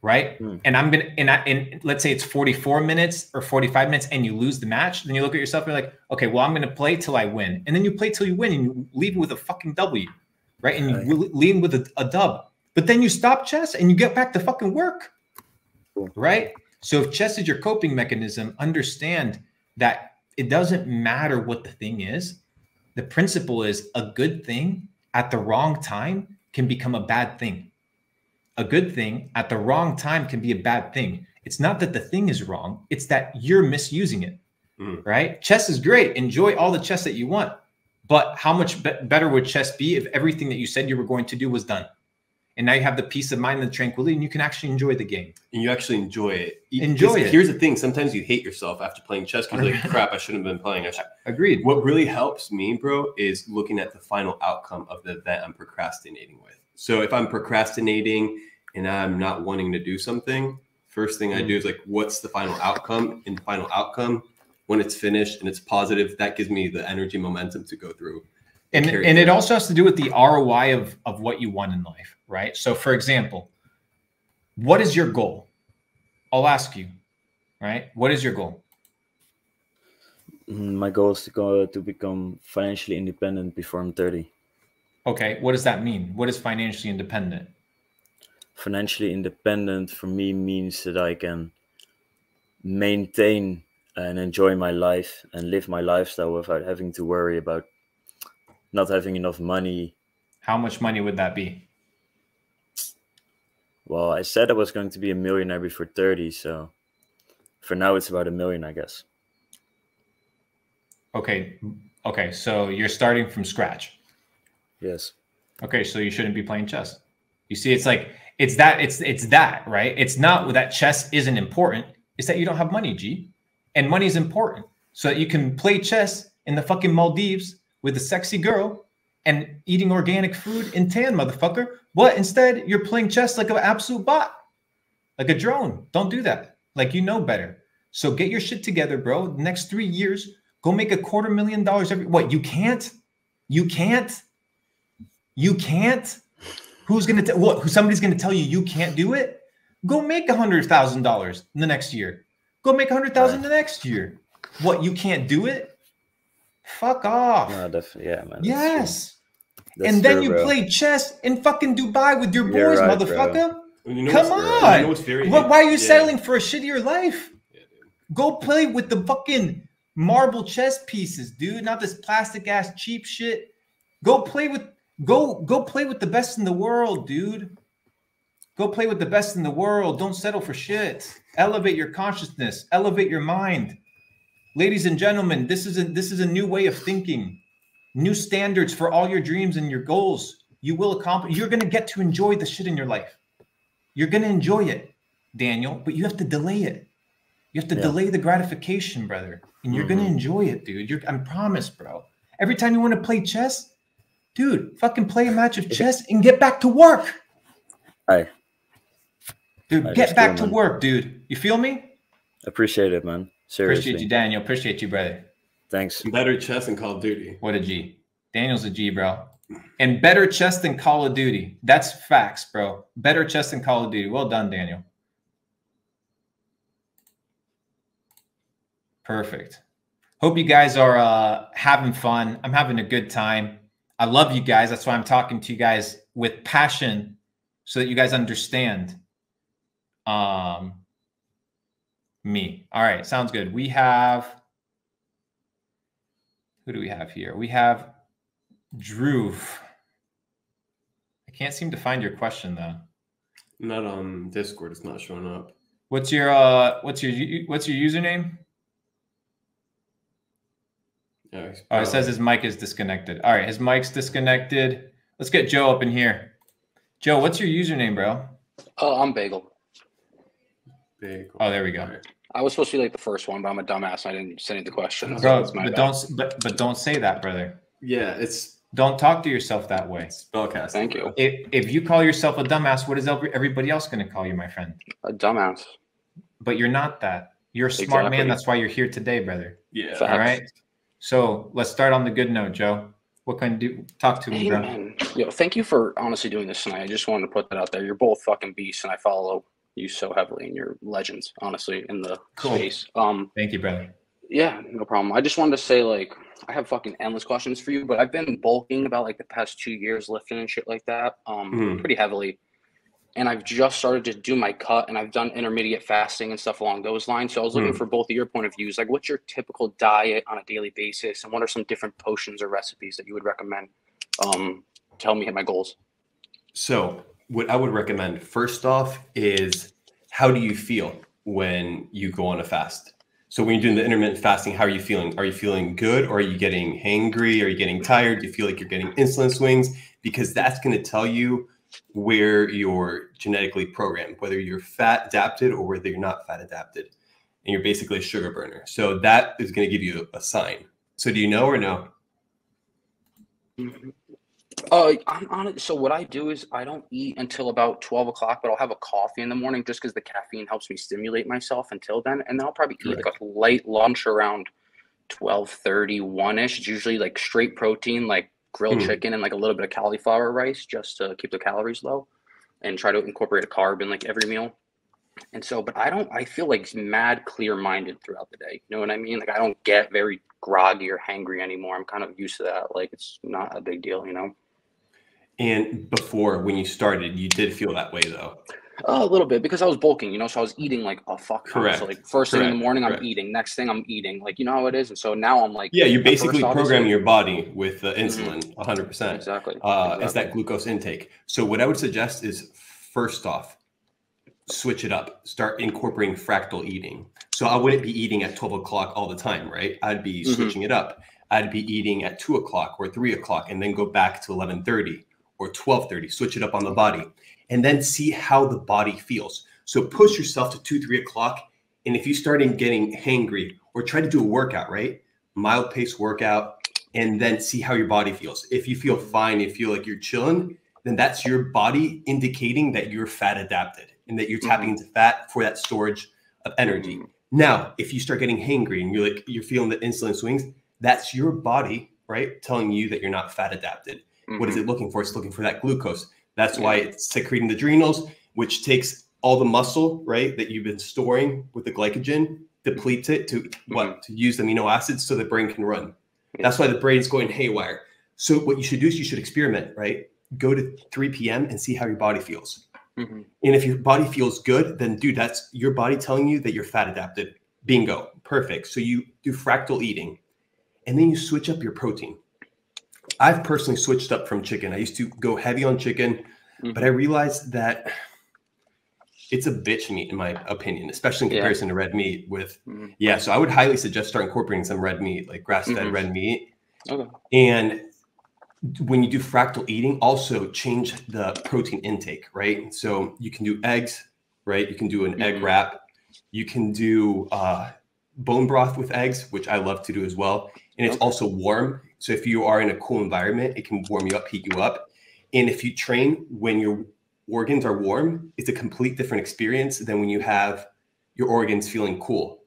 Speaker 1: Right. And I'm going to, and let's say it's 44 minutes or 45 minutes and you lose the match. Then you look at yourself and you're like, okay, well, I'm going to play till I win. And then you play till you win and you leave with a fucking W. Right. And you leave with a dub. But then you stop chess and you get back to fucking work. Right. So if chess is your coping mechanism, understand that it doesn't matter what the thing is. The principle is a good thing at the wrong time can become a bad thing. A good thing at the wrong time can be a bad thing. It's not that the thing is wrong. It's that you're misusing it, right? Chess is great. Enjoy all the chess that you want. But how much better would chess be if everything that you said you were going to do was done? And now you have the peace of mind and the tranquility, and you can actually enjoy the game.
Speaker 2: And you actually enjoy it.
Speaker 1: Enjoy it.
Speaker 2: Here's the thing. Sometimes you hate yourself after playing chess because you're like, crap, I shouldn't have been playing.
Speaker 1: Agreed.
Speaker 2: What really helps me, bro, is looking at the final outcome of the event I'm procrastinating with. So if I'm procrastinating and I'm not wanting to do something, first thing I do is like, what's the final outcome? And the final outcome, when it's finished and it's positive, that gives me the energy momentum to go through.
Speaker 1: And it also has to do with the ROI of what you want in life, right? So for example, what is your goal? I'll ask you, right? What is your goal?
Speaker 6: My goal is to become financially independent before I'm 30.
Speaker 1: Okay. What does that mean? What is financially independent?
Speaker 6: Financially independent for me means that I can maintain and enjoy my life and live my lifestyle without having to worry about not having enough money.
Speaker 1: How much money would that be?
Speaker 6: Well, I said I was going to be a millionaire before 30, so for now it's about $1 million, I guess.
Speaker 1: Okay. So you're starting from scratch.
Speaker 6: Yes.
Speaker 1: Okay, so you shouldn't be playing chess. You see, it's like it's that, right? It's not that chess isn't important. It's that you don't have money, G. And money is important so that you can play chess in the fucking Maldives with a sexy girl and eating organic food in tan, motherfucker. But instead, you're playing chess like an absolute bot, like a drone. Don't do that. Like, you know better. So get your shit together, bro. The next 3 years, go make $250,000 every. What? You can't? You can't? You can't? Who's gonna tell? What? Somebody's gonna tell you can't do it? Go make $100,000 in the next year. Go make $100,000 the next year. What? You can't do it? Fuck off.
Speaker 6: No, definitely, yeah, man.
Speaker 1: Yes. And then you play chess in fucking Dubai with your boys, right, motherfucker. Come on. Why are you settling for a shittier life? Yeah, go play with the fucking marble chess pieces, dude. Not this plastic ass cheap shit. Go play with the best in the world, dude. Go play with the best in the world. Don't settle for shit. Elevate your consciousness. Elevate your mind. Ladies and gentlemen, this is a new way of thinking. New standards for all your dreams and your goals. You will accomplish. You're going to get to enjoy the shit in your life. You're going to enjoy it, Daniel, but you have to delay it. You have to delay the gratification, brother. And you're going to enjoy it, dude. I promise, bro. Every time you want to play chess, dude, fucking play a match of chess and get back to work. Dude, get back to work, dude. You feel me?
Speaker 6: Appreciate it, man. Seriously.
Speaker 1: Appreciate you, Daniel. Appreciate you, brother.
Speaker 6: Thanks.
Speaker 2: Better chess than Call of Duty.
Speaker 1: What a G. Daniel's a G, bro. And better chess than Call of Duty. That's facts, bro. Better chess than Call of Duty. Well done, Daniel. Perfect. Hope you guys are having fun. I'm having a good time. I love you guys. That's why I'm talking to you guys with passion so that you guys understand me. All right. Sounds good. We have... Who do we have here? We have Drew. I can't seem to find your question though.
Speaker 2: Not on Discord. It's not showing up.
Speaker 1: What's your username?
Speaker 2: Oh,
Speaker 1: it says his mic is disconnected. All right, his mic's disconnected. Let's get Joe up in here. Joe, what's your username, bro?
Speaker 7: Oh, I'm Bagel.
Speaker 2: Bagel.
Speaker 1: Oh, there we go. All right.
Speaker 7: I was supposed to be like the first one, but I'm a dumbass. I didn't send you the question.
Speaker 1: Bro, but don't say that, brother.
Speaker 2: Yeah,
Speaker 1: don't talk to yourself that way.
Speaker 2: Spellcast.
Speaker 7: Thank you.
Speaker 1: If you call yourself a dumbass, what is everybody else going to call you, my friend?
Speaker 7: A dumbass.
Speaker 1: But you're not that. You're a smart man. That's why you're here today, brother.
Speaker 2: Yeah.
Speaker 7: Facts.
Speaker 1: All right. So let's start on the good note, Joe. What can I do? Talk to me, bro.
Speaker 7: Man. Yo, thank you for honestly doing this tonight. I just wanted to put that out there. You're both fucking beasts, and I follow you so heavily, and you're legends, honestly, in the space.
Speaker 1: Thank you, brother.
Speaker 7: Yeah, no problem. I just wanted to say, like, I have fucking endless questions for you, but I've been bulking about like the past 2 years, lifting and shit like that, pretty heavily. And I've just started to do my cut, and I've done intermediate fasting and stuff along those lines. So I was looking for both of your point of views. Like, what's your typical diet on a daily basis, and what are some different potions or recipes that you would recommend to help me hit my goals?
Speaker 2: So what I would recommend first off is, how do you feel when you go on a fast? So when you're doing the intermittent fasting, how are you feeling? Are you feeling good, or are you getting hangry? Are you getting tired? Do you feel like you're getting insulin swings? Because that's going to tell you where you're genetically programmed, whether you're fat adapted or whether you're not fat adapted, and you're basically a sugar burner. So that is going to give you a sign. So do you know or no?
Speaker 7: I'm on it. So what I do is I don't eat until about 12 o'clock, but I'll have a coffee in the morning just because the caffeine helps me stimulate myself until then. And then I'll probably eat like a light lunch around 12:30, 1-ish. It's usually like straight protein, like grilled chicken and like a little bit of cauliflower rice just to keep the calories low, and try to incorporate a carb in like every meal. And so, but I feel like mad clear-minded throughout the day. You know what I mean? Like I don't get very groggy or hangry anymore. I'm kind of used to that. Like it's not a big deal, you know?
Speaker 2: And before, when you started, you did feel that way though?
Speaker 7: A little bit, because I was bulking, you know, so I was eating like a fuck ton.
Speaker 2: Correct.
Speaker 7: So like first thing in the morning, I'm eating. Next thing I'm eating, like, you know how it is. And so now I'm like,
Speaker 2: yeah, you're basically programming your body with insulin 100%.
Speaker 7: Exactly.
Speaker 2: As that glucose intake. So what I would suggest is, first off, switch it up. Start incorporating fractal eating. So I wouldn't be eating at 12 o'clock all the time, right? I'd be switching it up. I'd be eating at 2 o'clock or 3 o'clock, and then go back to 11:30 or 12:30. Switch it up on the body, and then see how the body feels. So push yourself to 2, 3 o'clock. And if you start getting hangry, or try to do a workout, right? Mild pace workout, and then see how your body feels. If you feel fine, you feel like you're chilling, then that's your body indicating that you're fat adapted and that you're tapping into fat for that storage of energy. Now, if you start getting hangry and you're feeling the insulin swings, that's your body, right, telling you that you're not fat adapted. What is it looking for? It's looking for that glucose. That's why it's secreting the adrenals, which takes all the muscle, right, that you've been storing with the glycogen, depletes it to to use the amino acids so the brain can run. That's why the brain's going haywire. So what you should do is you should experiment, right? Go to 3 p.m. and see how your body feels. And if your body feels good, then dude, that's your body telling you that you're fat adapted. Bingo. Perfect. So you do fractal eating and then you switch up your protein. I've personally switched up from chicken. I used to go heavy on chicken, but I realized that it's a bitch meat in my opinion, especially in comparison to red meat with, so I would highly suggest start incorporating some red meat, like grass-fed red meat. And when you do fractal eating, also change the protein intake, right? So you can do eggs, right? You can do an egg wrap. You can do bone broth with eggs, which I love to do as well. And it's also warm. So if you are in a cool environment, it can warm you up, heat you up. And if you train when your organs are warm, it's a complete different experience than when you have your organs feeling cool.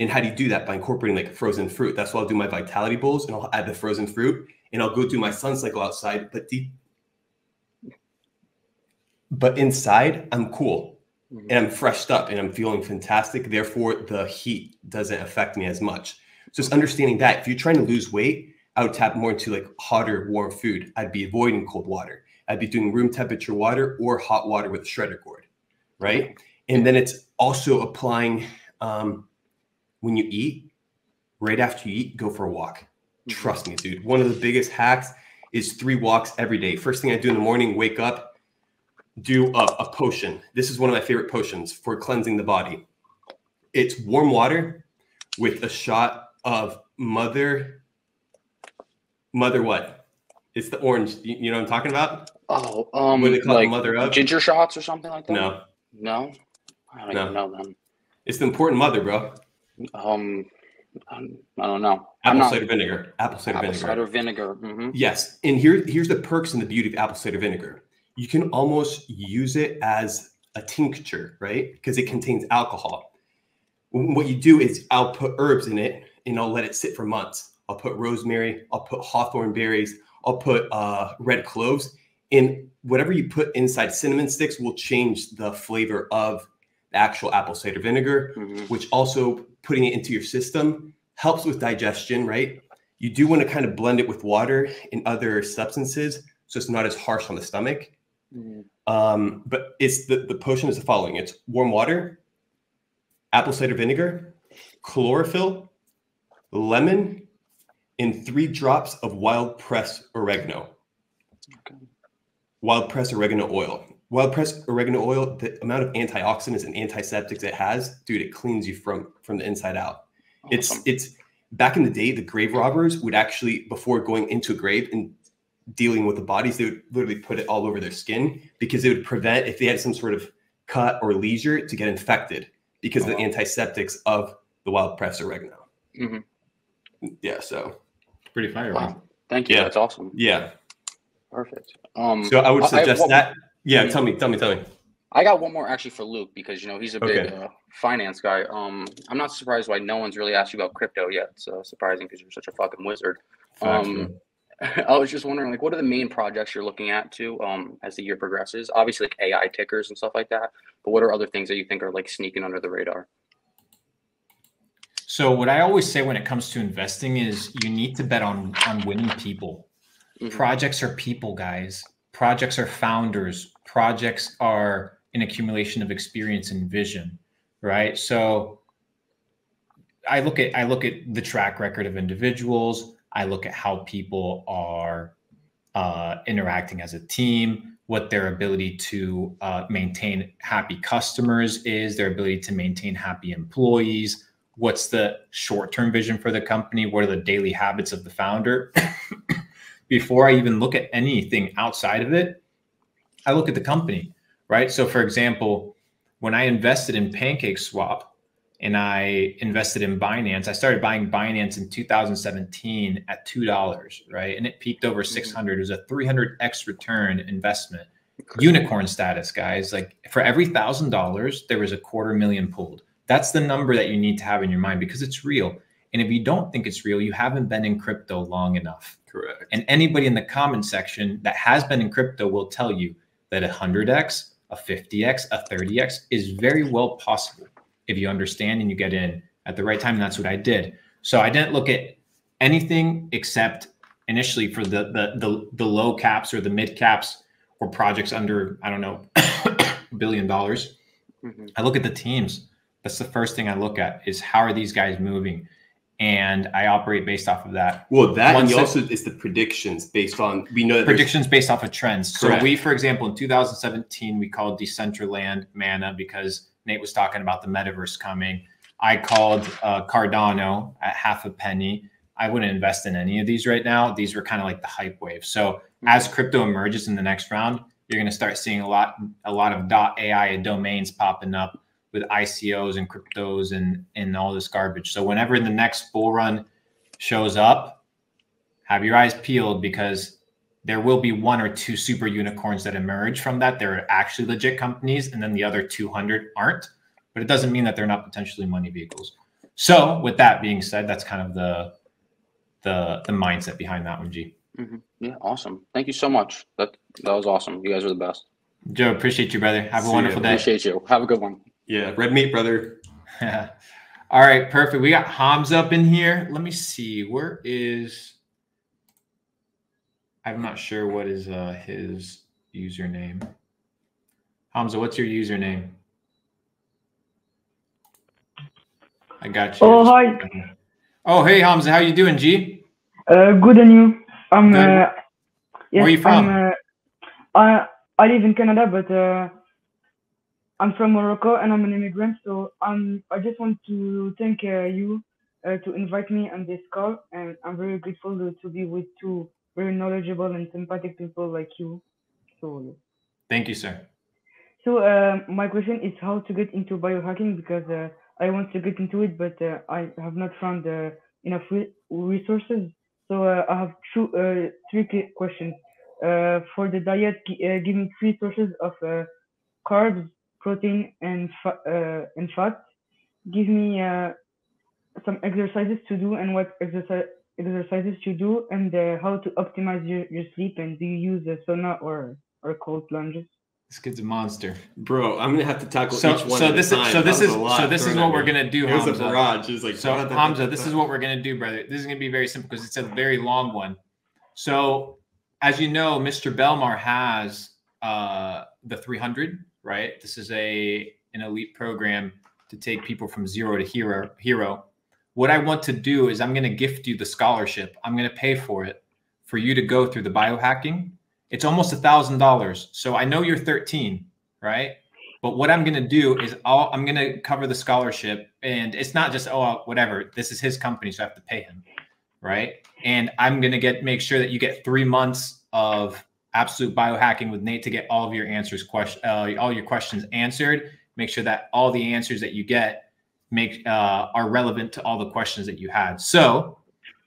Speaker 2: And how do you do that? By incorporating like frozen fruit. That's why I'll do my vitality bowls and I'll add the frozen fruit and I'll go do my sun cycle outside, but inside I'm cool and I'm freshed up and I'm feeling fantastic. Therefore the heat doesn't affect me as much. So it's understanding that if you're trying to lose weight, I would tap more into like hotter, warm food. I'd be avoiding cold water. I'd be doing room temperature water or hot water with a shredder cord, right? And then it's also applying, when you eat, right after you eat, go for a walk. Trust me, dude. One of the biggest hacks is 3 walks every day. First thing I do in the morning, wake up, do a potion. This is one of my favorite potions for cleansing the body. It's warm water with a shot of mother what? It's the orange. You know what I'm talking about?
Speaker 7: Oh,
Speaker 2: what do they call
Speaker 7: like
Speaker 2: it, mother of?
Speaker 7: ginger shots or something like that?
Speaker 2: No.
Speaker 7: I don't even know them.
Speaker 2: It's the important mother, bro.
Speaker 7: I don't know.
Speaker 2: Apple cider vinegar.
Speaker 7: Apple cider vinegar.
Speaker 2: Yes. And here's the perks and the beauty of apple cider vinegar. You can almost use it as a tincture, right? Because it contains alcohol. What you do is I'll put herbs in it and I'll let it sit for months. I'll put rosemary. I'll put hawthorn berries. I'll put red cloves. And whatever you put inside cinnamon sticks will change the flavor of the actual apple cider vinegar, which also putting it into your system helps with digestion, right? You do want to kind of blend it with water and other substances so it's not as harsh on the stomach. But it's the potion is the following. It's warm water, apple cider vinegar, chlorophyll, lemon, and 3 drops of wild pressed oregano. Wild pressed oregano oil. Wild pressed oregano oil, the amount of antioxidants and antiseptics it has, dude, it cleans you from the inside out. Awesome. It's back in the day, the grave robbers would actually, before going into a grave and dealing with the bodies, they would literally put it all over their skin because it would prevent, if they had some sort of cut or leisure, to get infected because of the antiseptics of the wild pressed oregano. Yeah, so
Speaker 1: pretty fire.
Speaker 7: Wow. Thank you.
Speaker 2: Yeah.
Speaker 7: That's awesome.
Speaker 2: Yeah.
Speaker 7: Perfect.
Speaker 2: So I would suggest that. Yeah, tell me.
Speaker 7: I got one more actually for Luke because he's a big finance guy. I'm not surprised why no one's really asked you about crypto yet. So surprising because you're such a fucking wizard. I was just wondering, like, what are the main projects you're looking at too as the year progresses? Obviously, like AI tickers and stuff like that. But what are other things that you think are like sneaking under the radar?
Speaker 1: So what I always say when it comes to investing is you need to bet on winning people. Projects are people, guys. Projects are founders. Projects are an accumulation of experience and vision, right? So I look at the track record of individuals. I look at how people are interacting as a team, what their ability to maintain happy customers is, their ability to maintain happy employees, what's the short-term vision for the company, what are the daily habits of the founder. Before I even look at anything outside of it, I look at the company, right? So for example, when I invested in PancakeSwap and I invested in Binance, I started buying Binance in 2017 at $2, right? And it peaked over 600. It was a 300x return investment. Unicorn status, guys. Like for every $1,000, there was $250,000 pulled. That's the number that you need to have in your mind because it's real. And if you don't think it's real, you haven't been in crypto long enough.
Speaker 2: Correct.
Speaker 1: And anybody in the comment section that has been in crypto will tell you that 100x, a 50x, a 30x is very well possible if you understand and you get in at the right time. And that's what I did. So I didn't look at anything except initially for the low caps or the mid caps or projects under, I don't know, $1 billion. I look at the teams. That's the first thing I look at is how are these guys moving? And I operate based off of that.
Speaker 2: Well, that and also is the predictions based on, we know that
Speaker 1: predictions based off of trends.
Speaker 2: Correct.
Speaker 1: So we, for example, in 2017, we called Decentraland Mana because Nate was talking about the metaverse coming. I called Cardano at half a penny. I wouldn't invest in any of these right now. These were kind of like the hype wave. So as crypto emerges in the next round, you're going to start seeing a lot of .ai domains popping up with ICOs and cryptos and all this garbage. So whenever the next bull run shows up, have your eyes peeled because there will be 1 or 2 super unicorns that emerge from that. They're actually legit companies, and then the other 200 aren't. But it doesn't mean that they're not potentially money vehicles. So with that being said, that's kind of the mindset behind that one, G.
Speaker 7: Yeah, awesome. Thank you so much. That was awesome. You guys are the best.
Speaker 1: Joe, appreciate you, brother. Have a wonderful day.
Speaker 7: Appreciate you. Have a good one.
Speaker 2: Yeah, red meat, brother.
Speaker 1: All right, perfect. We got Hamza up in here. Let me see. Where is? I'm not sure what is his username. Hamza, what's your username? I got you.
Speaker 8: Oh, hi.
Speaker 1: Oh, hey, Hamza. How you doing, G?
Speaker 8: Good, and you? I'm.
Speaker 1: Yes, where are you from?
Speaker 8: I live in Canada, but I'm from Morocco and I'm an immigrant. So I just want to thank you to invite me on this call, and I'm very grateful to be with 2 very knowledgeable and sympathetic people like you. So
Speaker 1: thank you, sir.
Speaker 8: So my question is how to get into biohacking, because I want to get into it, but I have not found enough resources. So I have 3 questions. For the diet, give me 3 sources of carbs, protein, and fat. Give me some exercises to do and what exercises to do, and how to optimize your sleep. And do you use a sauna or cold plunges?
Speaker 1: This kid's a monster,
Speaker 2: bro. I'm gonna have to tackle each one at a time.
Speaker 1: So this is what we're gonna do.
Speaker 2: It was a barrage. It was like,
Speaker 1: so Hamza, this is what we're gonna do, brother. This is gonna be very simple because it's a very long one. So as you know, Mr. Belmar has the 300, right? This is an elite program to take people from 0 to hero. What I want to do is I'm gonna gift you the scholarship. I'm gonna pay for it for you to go through the biohacking. It's almost $1,000. So I know you're 13, right? But what I'm going to do is I'm going to cover the scholarship, and it's not just, oh, whatever, this is his company, so I have to pay him, right? And I'm going to make sure that you get 3 months of absolute biohacking with Nate to get all of your all your questions answered. Make sure that all the answers that you get are relevant to all the questions that you had. So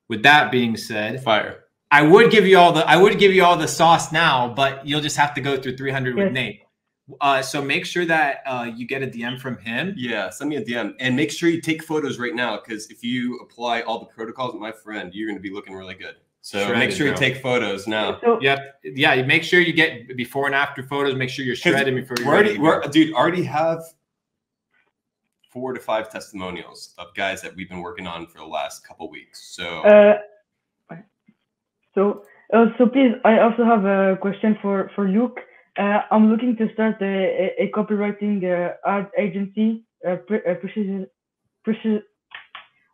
Speaker 1: with that being said,
Speaker 2: fire.
Speaker 1: I would give you all the sauce now, but you'll just have to go through 300 with Nate. So make sure that you get a DM from him.
Speaker 2: Yeah, send me a DM and make sure you take photos right now, because if you apply all the protocols with my friend, you're going to be looking really good. So make sure you take photos now.
Speaker 1: Yeah. Make sure you get before and after photos. Make sure you're shredded before you're
Speaker 2: already have 4 to 5 testimonials of guys that we've been working on for the last couple weeks.
Speaker 8: So please, I also have a question for Luke. I'm looking to start a copywriting ad agency,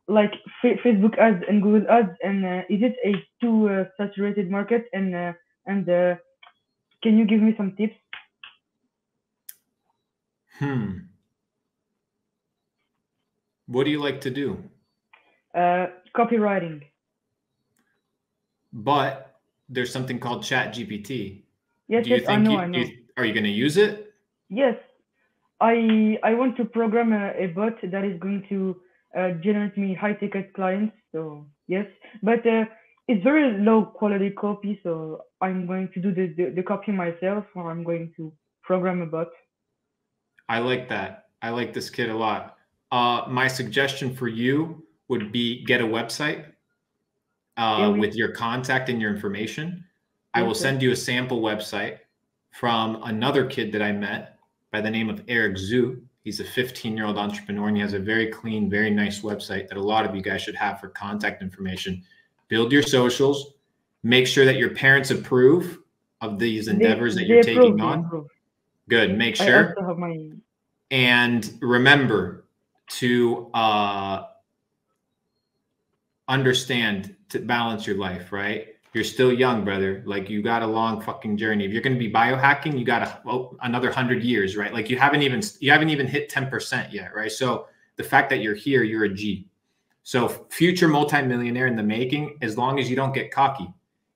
Speaker 8: like Facebook ads and Google ads. And is it a too saturated market? And can you give me some tips?
Speaker 1: What do you like to do?
Speaker 8: Copywriting.
Speaker 1: But there's something called ChatGPT.
Speaker 8: Yes, I know.
Speaker 1: Are you going to use it?
Speaker 8: Yes, I want to program a bot that is going to generate me high-ticket clients. So yes, but it's very low-quality copy. So I'm going to do the copy myself, or I'm going to program a bot.
Speaker 1: I like that. I like this kid a lot. my suggestion for you would be get a website with your contact and your information. I will send you a sample website from another kid that I met by the name of Eric Zhu. He's a 15-year-old entrepreneur, and he has a very clean, very nice website that a lot of you guys should have for contact information. Build your socials. Make sure that your parents approve of these endeavors that you're taking on. Good. Make sure.
Speaker 8: I also have my...
Speaker 1: And remember to understand to balance your life, right? You're still young, brother. Like, you got a long fucking journey. If you're going to be biohacking, you got another 100 years, right? Like, you haven't even hit 10% yet, right? So the fact that you're here, you're a G. So future multimillionaire in the making, as long as you don't get cocky.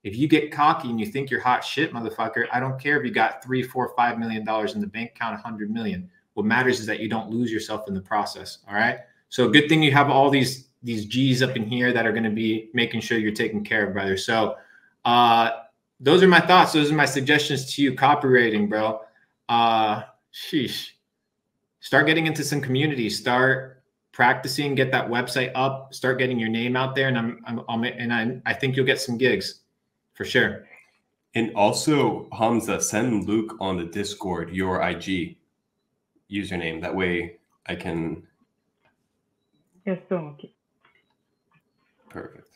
Speaker 1: If you get cocky and you think you're hot shit, motherfucker, I don't care if you got $3, $4, $5 million in the bank account, 100 million. What matters is that you don't lose yourself in the process. All right. So good thing you have all these G's up in here that are going to be making sure you're taken care of, brother. So those are my thoughts. Those are my suggestions to you. Copywriting, bro. Sheesh. Start getting into some communities. Start practicing. Get that website up. Start getting your name out there, and I think you'll get some gigs for sure.
Speaker 2: And also, Hamza, send Luke on the Discord your IG username. That way, I can.
Speaker 8: Yes, so okay.
Speaker 2: Perfect.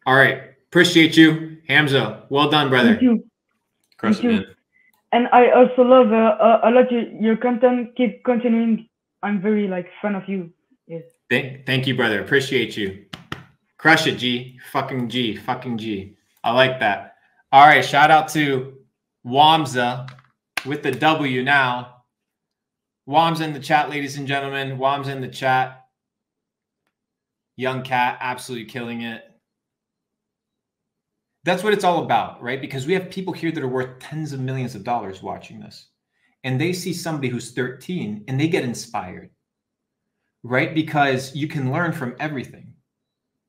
Speaker 1: All right. Appreciate you, Hamza. Well done, brother.
Speaker 8: Thank you.
Speaker 2: Crush it, man.
Speaker 8: And I also love a lot your content. Keep continuing. I'm very fan of you. Yes.
Speaker 1: Thank you, brother. Appreciate you. Crush it, G. Fucking G. Fucking G. I like that. All right. Shout out to Wamza with the W now. Wamza in the chat, ladies and gentlemen. Wamza in the chat. Young cat, absolutely killing it. That's what it's all about, right? Because we have people here that are worth tens of millions of dollars watching this. And they see somebody who's 13 and they get inspired, right? Because you can learn from everything.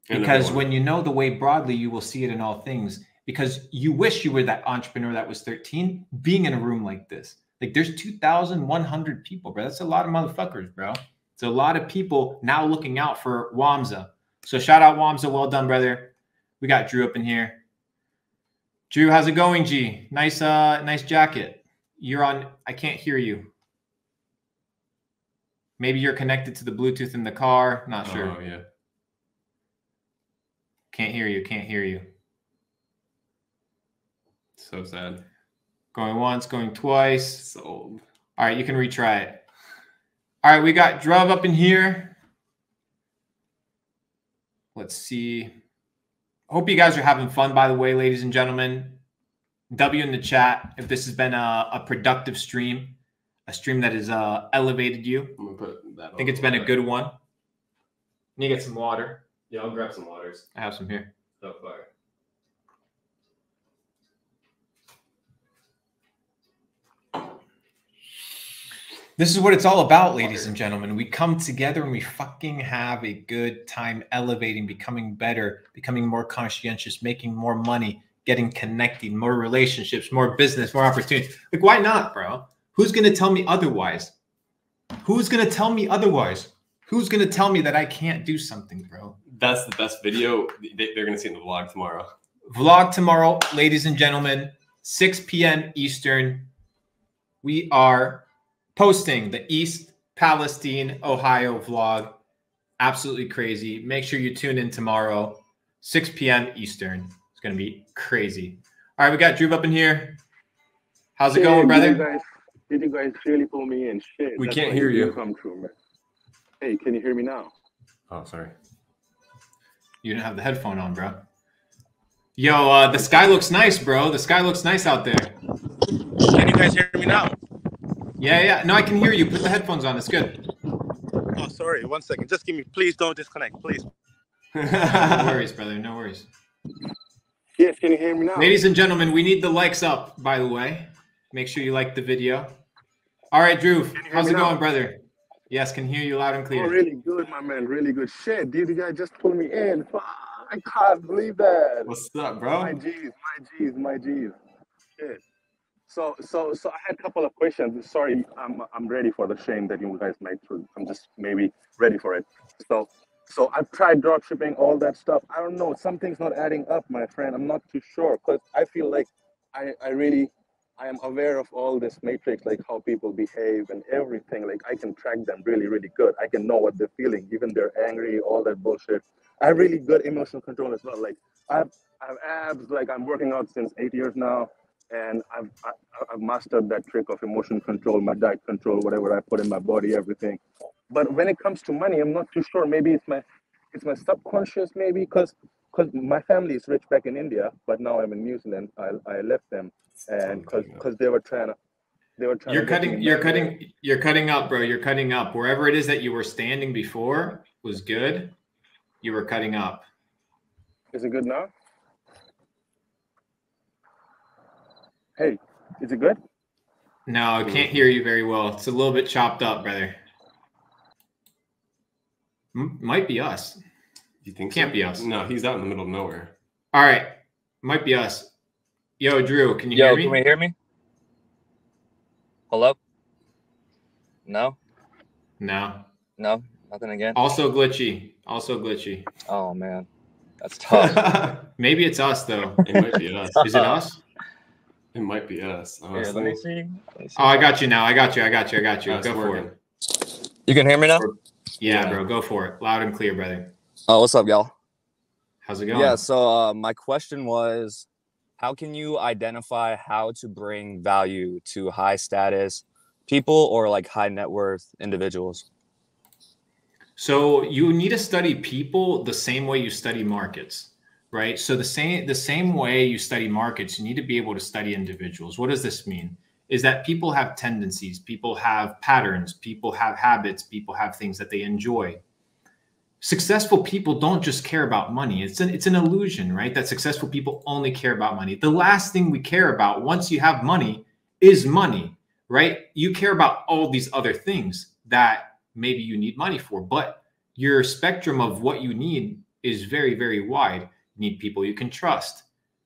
Speaker 1: Because when you know the way broadly, you will see it in all things. Because you wish you were that entrepreneur that was 13 being in a room like this. Like, there's 2,100 people, bro. That's a lot of motherfuckers, bro. It's a lot of people now looking out for Wamza. So shout out Wamza. Well done, brother. We got Drew up in here. Drew, how's it going, G? Nice jacket. You're on. I can't hear you. Maybe you're connected to the Bluetooth in the car. Not sure.
Speaker 2: Oh, yeah.
Speaker 1: Can't hear you. Can't hear you.
Speaker 2: So sad.
Speaker 1: Going once, going twice.
Speaker 2: Sold.
Speaker 1: All right, you can retry it. All right, we got Druv up in here. Let's see. Hope you guys are having fun, by the way, ladies and gentlemen. W in the chat if this has been a productive stream, a stream that has elevated you.
Speaker 2: I'm gonna put that
Speaker 1: I think it's been a good one. Need to get some water.
Speaker 2: Yeah, I'll grab some waters.
Speaker 1: I have some here.
Speaker 2: Oh, fire.
Speaker 1: This is what it's all about, ladies and gentlemen. We come together and we fucking have a good time elevating, becoming better, becoming more conscientious, making more money, getting connected, more relationships, more business, more opportunities. Like, why not, bro? Who's going to tell me otherwise? Who's going to tell me otherwise? Who's going to tell me that I can't do something, bro?
Speaker 2: That's the best video. They're going to see in the vlog tomorrow.
Speaker 1: Vlog tomorrow, ladies and gentlemen, 6 p.m. Eastern. We are posting the East Palestine, Ohio vlog. Absolutely crazy. Make sure you tune in tomorrow, 6 p.m. Eastern. It's going to be crazy. All right, we got Drew up in here. How's it going, brother?
Speaker 9: Did you guys really pull me in? Shit.
Speaker 2: We can't hear you.
Speaker 9: Come true, man. Hey, can you hear me now?
Speaker 2: Oh, sorry.
Speaker 1: You didn't have the headphone on, bro. Yo, the sky looks nice, bro. The sky looks nice out there.
Speaker 9: Can you guys hear me now?
Speaker 1: Yeah. No, I can hear you. Put the headphones on. It's good.
Speaker 9: Oh, sorry. 1 second. Just give me. Please don't disconnect, please.
Speaker 1: No worries, brother. No worries.
Speaker 9: Yes, can you hear me now?
Speaker 1: Ladies and gentlemen, we need the likes up, by the way. Make sure you like the video. All right, Drew. How's it going, brother? Yes, can hear you loud and clear.
Speaker 9: Oh, really good, my man. Really good. Shit, dude, you guys just pulled me in. I can't believe that.
Speaker 1: What's up, bro?
Speaker 9: My G's. Shit. So I had a couple of questions. Sorry, I'm ready for the shame that you guys might through. I'm just maybe ready for it. So I've tried drop shipping, all that stuff. I don't know. Something's not adding up, my friend. I'm not too sure because I feel like I am aware of all this matrix, like how people behave and everything. Like I can track them really, really good. I can know what they're feeling, even they're angry, all that bullshit. I have really good emotional control as well. Like I have abs. Like I'm working out since 8 years now, and I've mastered that trick of emotion control, my diet control, whatever I put in my body, everything. But when it comes to money, I'm not too sure. Maybe it's my subconscious, maybe because my family is rich back in India, but now I'm in New Zealand. I left them, and because they were trying to
Speaker 1: You're cutting up, bro. You're cutting up. Wherever it is that you were standing before was good. You were cutting up.
Speaker 9: Is it good now? Hey, is it good?
Speaker 1: No, I can't hear you very well. It's a little bit chopped up, brother. Might be us.
Speaker 2: You think
Speaker 1: can't
Speaker 2: so?
Speaker 1: Be us?
Speaker 2: No, he's out in the middle of nowhere.
Speaker 1: All right, might be us. Yo, Drew, can you hear me?
Speaker 10: Can we hear me? Hello? No, nothing again.
Speaker 1: Also glitchy.
Speaker 10: Oh man, that's tough.
Speaker 1: Maybe it's us though.
Speaker 2: It might be us.
Speaker 1: Is it us?
Speaker 2: It might be us.
Speaker 10: Here, let me see.
Speaker 1: Oh, I got you now. I got you. Go for it.
Speaker 10: You can hear me now?
Speaker 1: Yeah, bro. Go for it. Loud and clear, brother.
Speaker 10: Oh, what's up, y'all?
Speaker 1: How's it going?
Speaker 10: Yeah, so my question was, how can you identify how to bring value to high status people or like high net worth individuals?
Speaker 1: So you need to study people the same way you study markets, right? So the same way you study markets, you need to be able to study individuals. What does this mean? Is that people have tendencies, people have patterns, people have habits, people have things that they enjoy. Successful people don't just care about money. It's an illusion, right? That successful people only care about money. The last thing we care about once you have money is money, right? You care about all these other things that maybe you need money for, but your spectrum of what you need is very, very wide. You need people you can trust,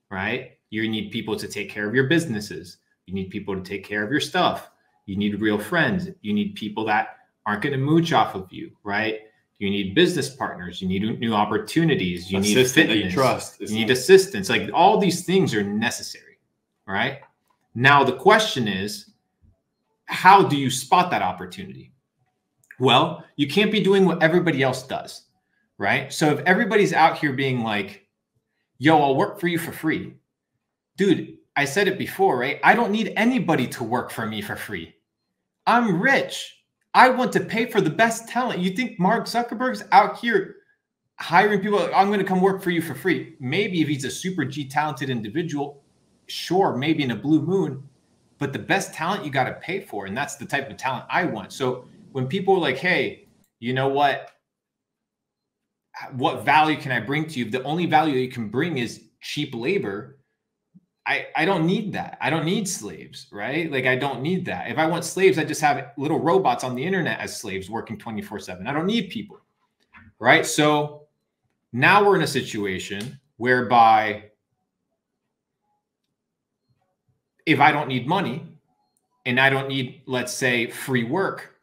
Speaker 1: right? You need people to take care of your businesses. You need people to take care of your stuff. You need real friends. You need people that aren't going to mooch off of you, right? You need business partners. You need new opportunities. You need fitness.
Speaker 2: You trust.
Speaker 1: You need assistance. Like all these things are necessary, right? Now the question is, how do you spot that opportunity? Well, you can't be doing what everybody else does, right? So if everybody's out here being like, yo, I'll work for you for free. Dude, I said it before, right? I don't need anybody to work for me for free. I'm rich. I want to pay for the best talent. You think Mark Zuckerberg's out here hiring people? I'm going to come work for you for free. Maybe if he's a super G talented individual, sure, maybe in a blue moon, but the best talent you got to pay for. And that's the type of talent I want. So when people are like, hey, you know what value can I bring to you? The only value you can bring is cheap labor. I don't need that. I don't need slaves, right? Like I don't need that. If I want slaves, I just have little robots on the internet as slaves working 24/7. I don't need people, right? So now we're in a situation whereby if I don't need money and I don't need, let's say, free work,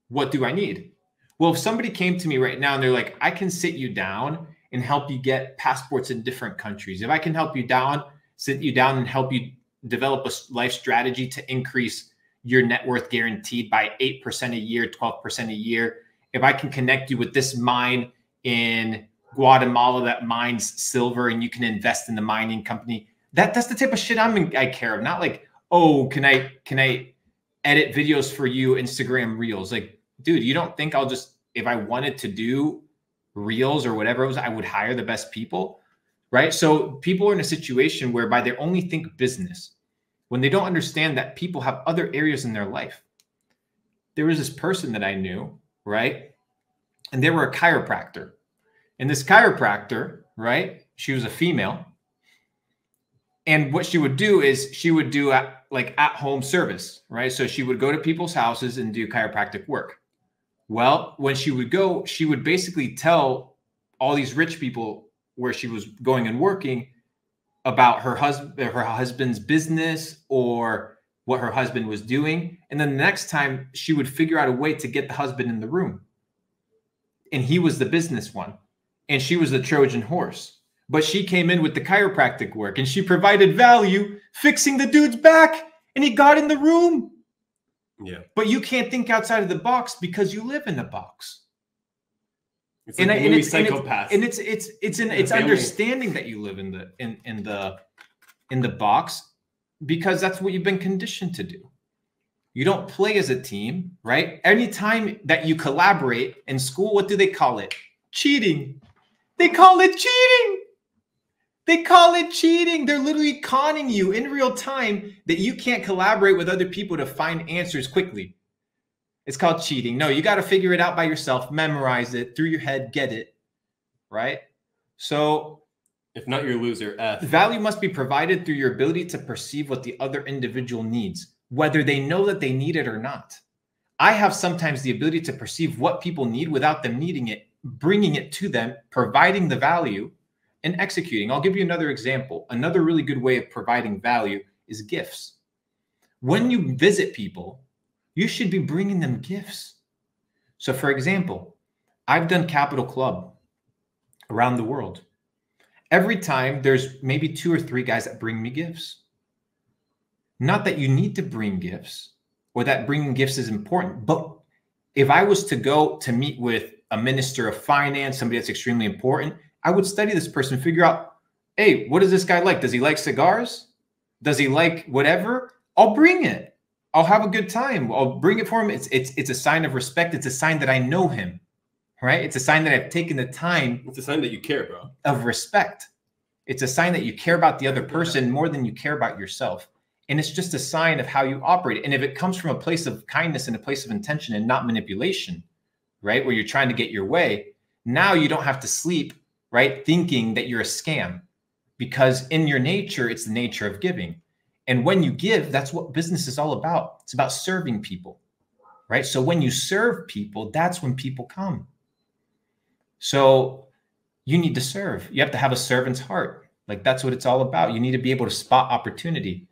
Speaker 1: what do I need? Well, if somebody came to me right now and they're like, I can sit you down and help you get passports in different countries. If I can help you sit you down and help you develop a life strategy to increase your net worth guaranteed by 8% a year, 12% a year. If I can connect you with this mine in Guatemala that mines silver and you can invest in the mining company, that's the type of shit I care of. Not like, oh, can I edit videos for you, Instagram reels? Like, dude, you don't think I'll just, if I wanted to do reels or whatever it was, I would hire the best people? Right? So people are in a situation whereby they only think business when they don't understand that people have other areas in their life. There was this person that I knew, right? And they were a chiropractor. And this chiropractor, right? She was a female. And what she would do is she would do like at-home service, right? So she would go to people's houses and do chiropractic work. Well, when she would go, she would basically tell all these rich people where she was going and working about her husband's business or what her husband was doing. And then the next time she would figure out a way to get the husband in the room. And he was the business one. And she was the Trojan horse. But she came in with the chiropractic work and she provided value, fixing the dude's back, and he got in the room.
Speaker 2: Yeah.
Speaker 1: But you can't think outside of the box because you live in the box.
Speaker 2: It's like it's
Speaker 1: understanding that you live in the box, because that's what you've been conditioned to do. You don't play as a team, right? Anytime that you collaborate in school, what do they call it? Cheating. They call it cheating. They call it cheating. They're literally conning you in real time that you can't collaborate with other people to find answers quickly. It's called cheating. No, you got to figure it out by yourself, memorize it through your head, get it, right? So
Speaker 2: if not, you're a loser.
Speaker 1: Value must be provided through your ability to perceive what the other individual needs, whether they know that they need it or not. I have sometimes the ability to perceive what people need without them needing it, bringing it to them, providing the value, and executing. I'll give you another example. Another really good way of providing value is gifts. When you visit people, you should be bringing them gifts. So for example, I've done Capital Club around the world. Every time there's maybe 2 or 3 guys that bring me gifts. Not that you need to bring gifts or that bringing gifts is important, but if I was to go to meet with a minister of finance, somebody that's extremely important, I would study this person, figure out, hey, what does this guy like? Does he like cigars? Does he like whatever? I'll bring it. I'll have a good time. I'll bring it for him. It's a sign of respect. It's a sign that I know him, right? It's a sign that I've taken the time.
Speaker 2: It's a sign that you care, bro.
Speaker 1: Of respect. It's a sign that you care about the other person more than you care about yourself. And it's just a sign of how you operate. And if it comes from a place of kindness and a place of intention and not manipulation, right, where you're trying to get your way, now you don't have to sleep, right, thinking that you're a scam, because in your nature, it's the nature of giving. And when you give, that's what business is all about. It's about serving people, right? So when you serve people, that's when people come. So you need to serve. You have to have a servant's heart. Like that's what it's all about. You need to be able to spot opportunity.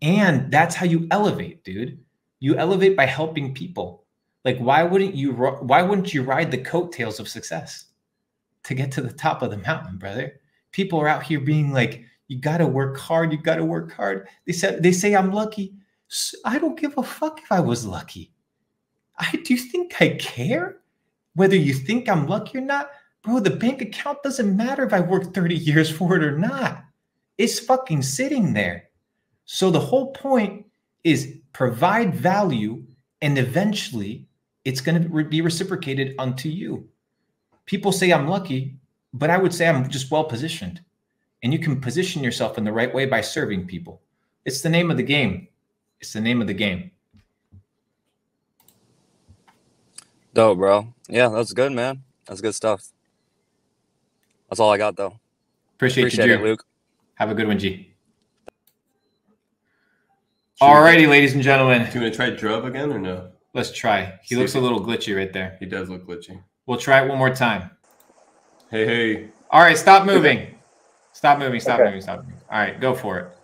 Speaker 1: And that's how you elevate, dude. You elevate by helping people. Like why wouldn't you ride the coattails of success to get to the top of the mountain, brother? People are out here being like, you got to work hard. You got to work hard. They say I'm lucky. I don't give a fuck if I was lucky. Do you think I care whether you think I'm lucky or not? Bro, the bank account doesn't matter if I worked 30 years for it or not. It's fucking sitting there. So the whole point is provide value, and eventually it's going to be reciprocated unto you. People say I'm lucky, but I would say I'm just well positioned. And you can position yourself in the right way by serving people. It's the name of the game. It's the name of the game.
Speaker 10: Dope, bro. Yeah, that's good, man. That's good stuff. That's all I got, though.
Speaker 1: Appreciate you, Drew.
Speaker 10: It, Luke.
Speaker 1: Have a good one, G. Alrighty, ladies and gentlemen.
Speaker 2: Do you want to try Drub again or no?
Speaker 1: Let's try. He looks a little glitchy right there.
Speaker 2: He does look glitchy.
Speaker 1: We'll try it one more time.
Speaker 2: Hey.
Speaker 1: All right, stop moving. Stop moving. All right, go for it.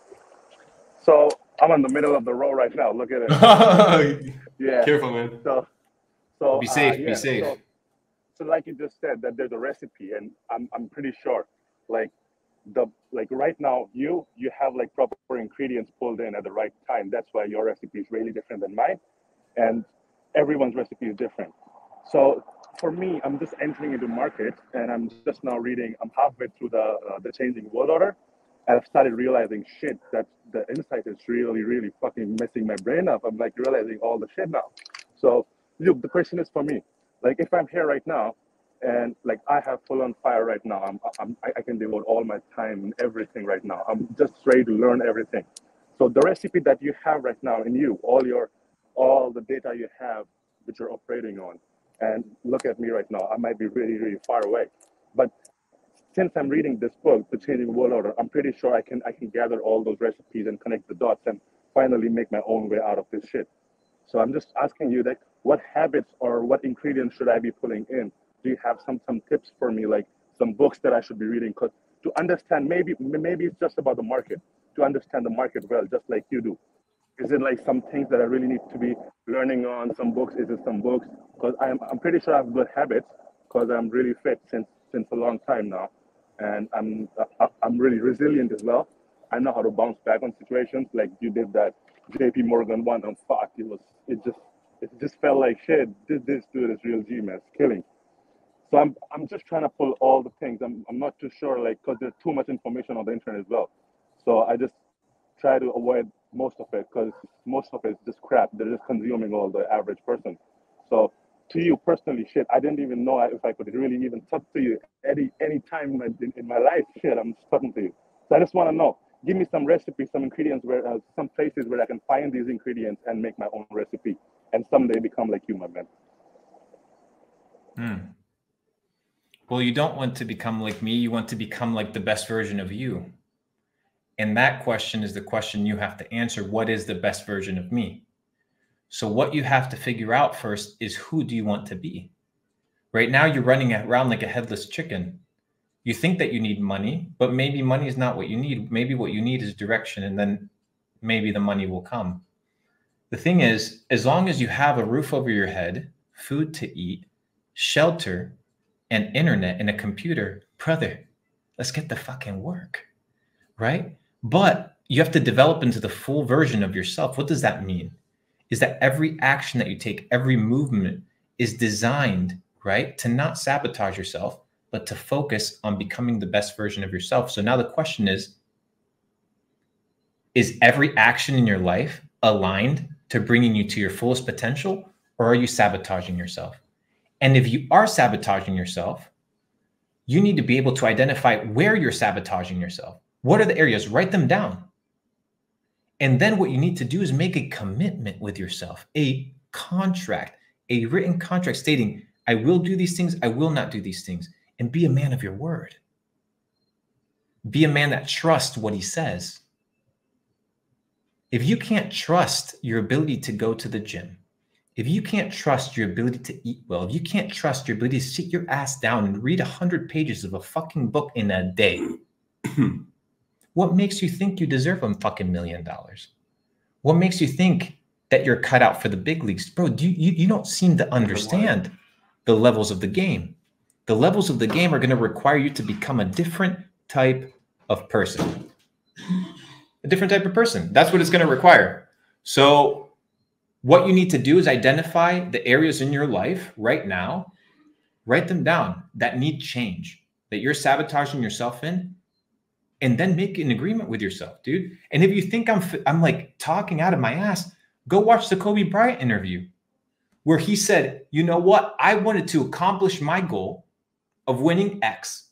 Speaker 9: So I'm in the middle of the road right now. Look at it. Yeah.
Speaker 2: Careful, man.
Speaker 9: So
Speaker 1: be safe. Be safe.
Speaker 9: So like you just said, that there's a recipe, and I'm pretty sure, like right now you have like proper ingredients pulled in at the right time. That's why your recipe is really different than mine, and everyone's recipe is different. So for me, I'm just entering into market, and I'm just now reading. I'm halfway through the Changing World Order, and I've started realizing shit that the insight is really, really fucking messing my brain up. I'm like realizing all the shit now. So Luke, the question is for me, like if I'm here right now, and like I have full on fire right now, I can devote all my time and everything right now. I'm just ready to learn everything. So the recipe that you have right now in you, all the data you have that you're operating on. And look at me right now. I might be really, really far away. But since I'm reading this book, The Changing World Order, I'm pretty sure I can gather all those recipes and connect the dots and finally make my own way out of this shit. So I'm just asking you, like, what habits or what ingredients should I be putting in? Do you have some tips for me, like some books that I should be reading? Because to understand, maybe it's just about the market, to understand the market well, just like you do. Is it like some things that I really need to be learning on, some books? Is it some books? Because I'm pretty sure I have good habits because I'm really fit since a long time now, and I'm really resilient as well. I know how to bounce back on situations. Like you did that JP Morgan one on Fox. It just felt like shit. This dude is real G, man. It's killing. So I'm just trying to pull all the things. I'm not too sure, like, because there's too much information on the internet as well. So I just try to avoid most of it because most of it is just crap. They're just consuming all the average person. So to you personally, shit, I didn't even know if I could really even talk to you any time in my life. Shit, I'm just talking to you. So I just want to know. Give me some recipes, some ingredients where some places where I can find these ingredients and make my own recipe, and someday become like you, my man.
Speaker 1: Well, you don't want to become like me. You want to become like the best version of you. And that question is the question you have to answer. What is the best version of me? So what you have to figure out first is, who do you want to be? Right now, you're running around like a headless chicken. You think that you need money, but maybe money is not what you need. Maybe what you need is direction, and then maybe the money will come. The thing is, as long as you have a roof over your head, food to eat, shelter, and internet and a computer, brother, let's get the fucking work, right? But you have to develop into the full version of yourself. What does that mean? Is that every action that you take, every movement is designed, right, to not sabotage yourself, but to focus on becoming the best version of yourself. So now the question is every action in your life aligned to bringing you to your fullest potential, or are you sabotaging yourself? And if you are sabotaging yourself, you need to be able to identify where you're sabotaging yourself. What are the areas? Write them down. And then what you need to do is make a commitment with yourself, a contract, a written contract stating, I will do these things, I will not do these things, and be a man of your word. Be a man that trusts what he says. If you can't trust your ability to go to the gym, if you can't trust your ability to eat well, if you can't trust your ability to sit your ass down and read 100 pages of a fucking book in a day, what makes you think you deserve a fucking $1 million? What makes you think that you're cut out for the big leagues? Bro, you don't seem to understand the levels of the game. The levels of the game are going to require you to become a different type of person. A different type of person. That's what it's going to require. So what you need to do is identify the areas in your life right now, write them down, that need change, that you're sabotaging yourself in, and then make an agreement with yourself, dude. And if you think I'm like talking out of my ass, go watch the Kobe Bryant interview where he said, you know what? I wanted to accomplish my goal of winning X.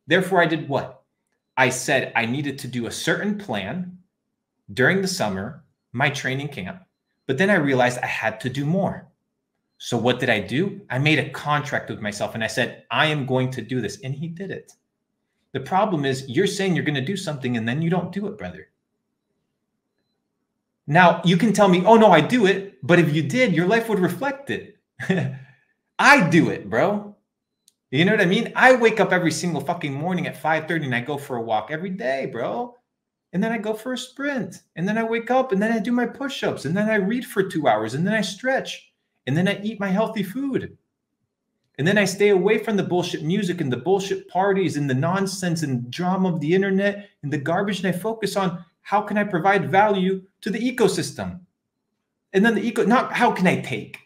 Speaker 1: Therefore, I did what? I said I needed to do a certain plan during the summer, my training camp, but then I realized I had to do more. So what did I do? I made a contract with myself and I said, I am going to do this. And he did it. The problem is you're saying you're going to do something and then you don't do it, brother. Now you can tell me, oh no, I do it. But if you did, your life would reflect it. I do it, bro. You know what I mean? I wake up every single fucking morning at 5:30 and I go for a walk every day, bro. And then I go for a sprint. And then I wake up and then I do my push-ups. And then I read for 2 hours. And then I stretch. And then I eat my healthy food. And then I stay away from the bullshit music and the bullshit parties and the nonsense and drama of the internet and the garbage. And I focus on how can I provide value to the ecosystem? And then not how can I take?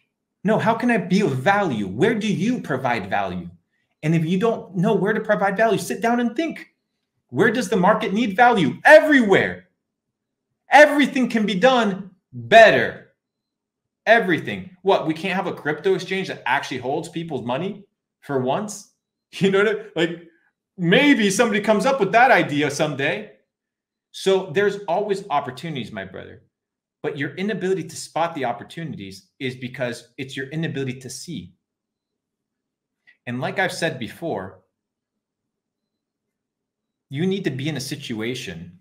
Speaker 1: No, how can I be of value? Where do you provide value? And if you don't know where to provide value, sit down and think. Where does the market need value? Everywhere. Everything can be done better. Everything. What? We can't have a crypto exchange that actually holds people's money for once? You know what I mean? Like maybe somebody comes up with that idea someday. So there's always opportunities, my brother. But your inability to spot the opportunities is because it's your inability to see. And like I've said before, you need to be in a situation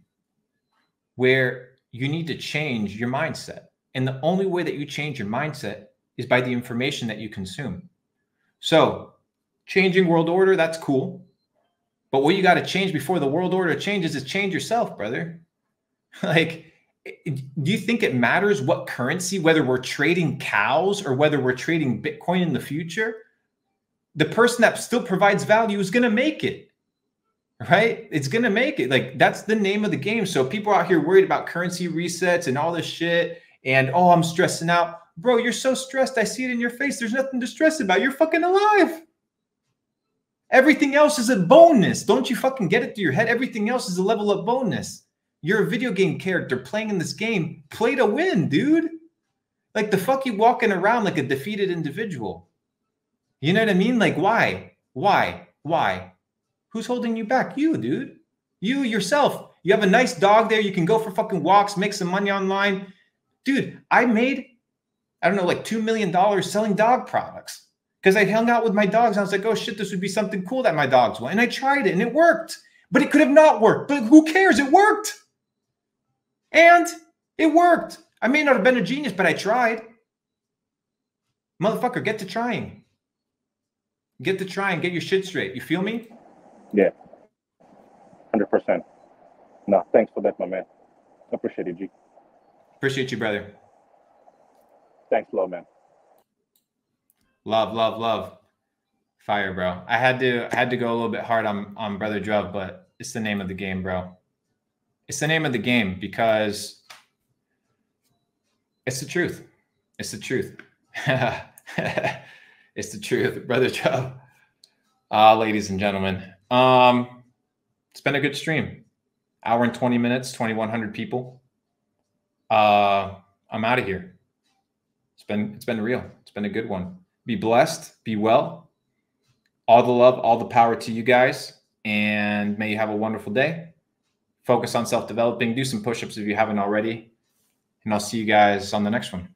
Speaker 1: where you need to change your mindset. And the only way that you change your mindset is by the information that you consume. So changing world order, that's cool. But what you got to change before the world order changes is change yourself, brother. Like do you think it matters what currency, whether we're trading cows or whether we're trading Bitcoin in the future? The person that still provides value is going to make it, right? It's going to make it. Like, that's the name of the game. So people out here worried about currency resets and all this shit. And, oh, I'm stressing out. Bro, you're so stressed. I see it in your face. There's nothing to stress about. You're fucking alive. Everything else is a bonus. Don't you fucking get it through your head? Everything else is a level up bonus. You're a video game character playing in this game. Play to win, dude. Like, the fuck you walking around like a defeated individual? You know what I mean? Like, why? Why? Who's holding you back? You, dude. You yourself. You have a nice dog there. You can go for fucking walks, make some money online. Dude, I made, I don't know, like $2 million selling dog products because I hung out with my dogs. I was like, oh shit, this would be something cool that my dogs want. And I tried it and it worked. But it could have not worked. But who cares? It worked. And it worked. I may not have been a genius, but I tried. Motherfucker, get to trying. Get to try and get your shit straight. You feel me?
Speaker 9: Yeah. 100%. No, thanks for that, my man. Appreciate it, G.
Speaker 1: Appreciate you, brother.
Speaker 9: Thanks a lot, man.
Speaker 1: Love. Fire, bro. I had to go a little bit hard on Brother Druv, but it's the name of the game, bro. It's the name of the game because it's the truth. It's the truth. It's the truth, Brother Druv. Ladies and gentlemen, it's been a good stream. Hour and 20 minutes, 2,100 people. I'm out of here. It's been real. It's been a good one. Be blessed. Be well. All the love, all the power to you guys, and may you have a wonderful day. Focus on self-developing. Do some push-ups if you haven't already, and I'll see you guys on the next one.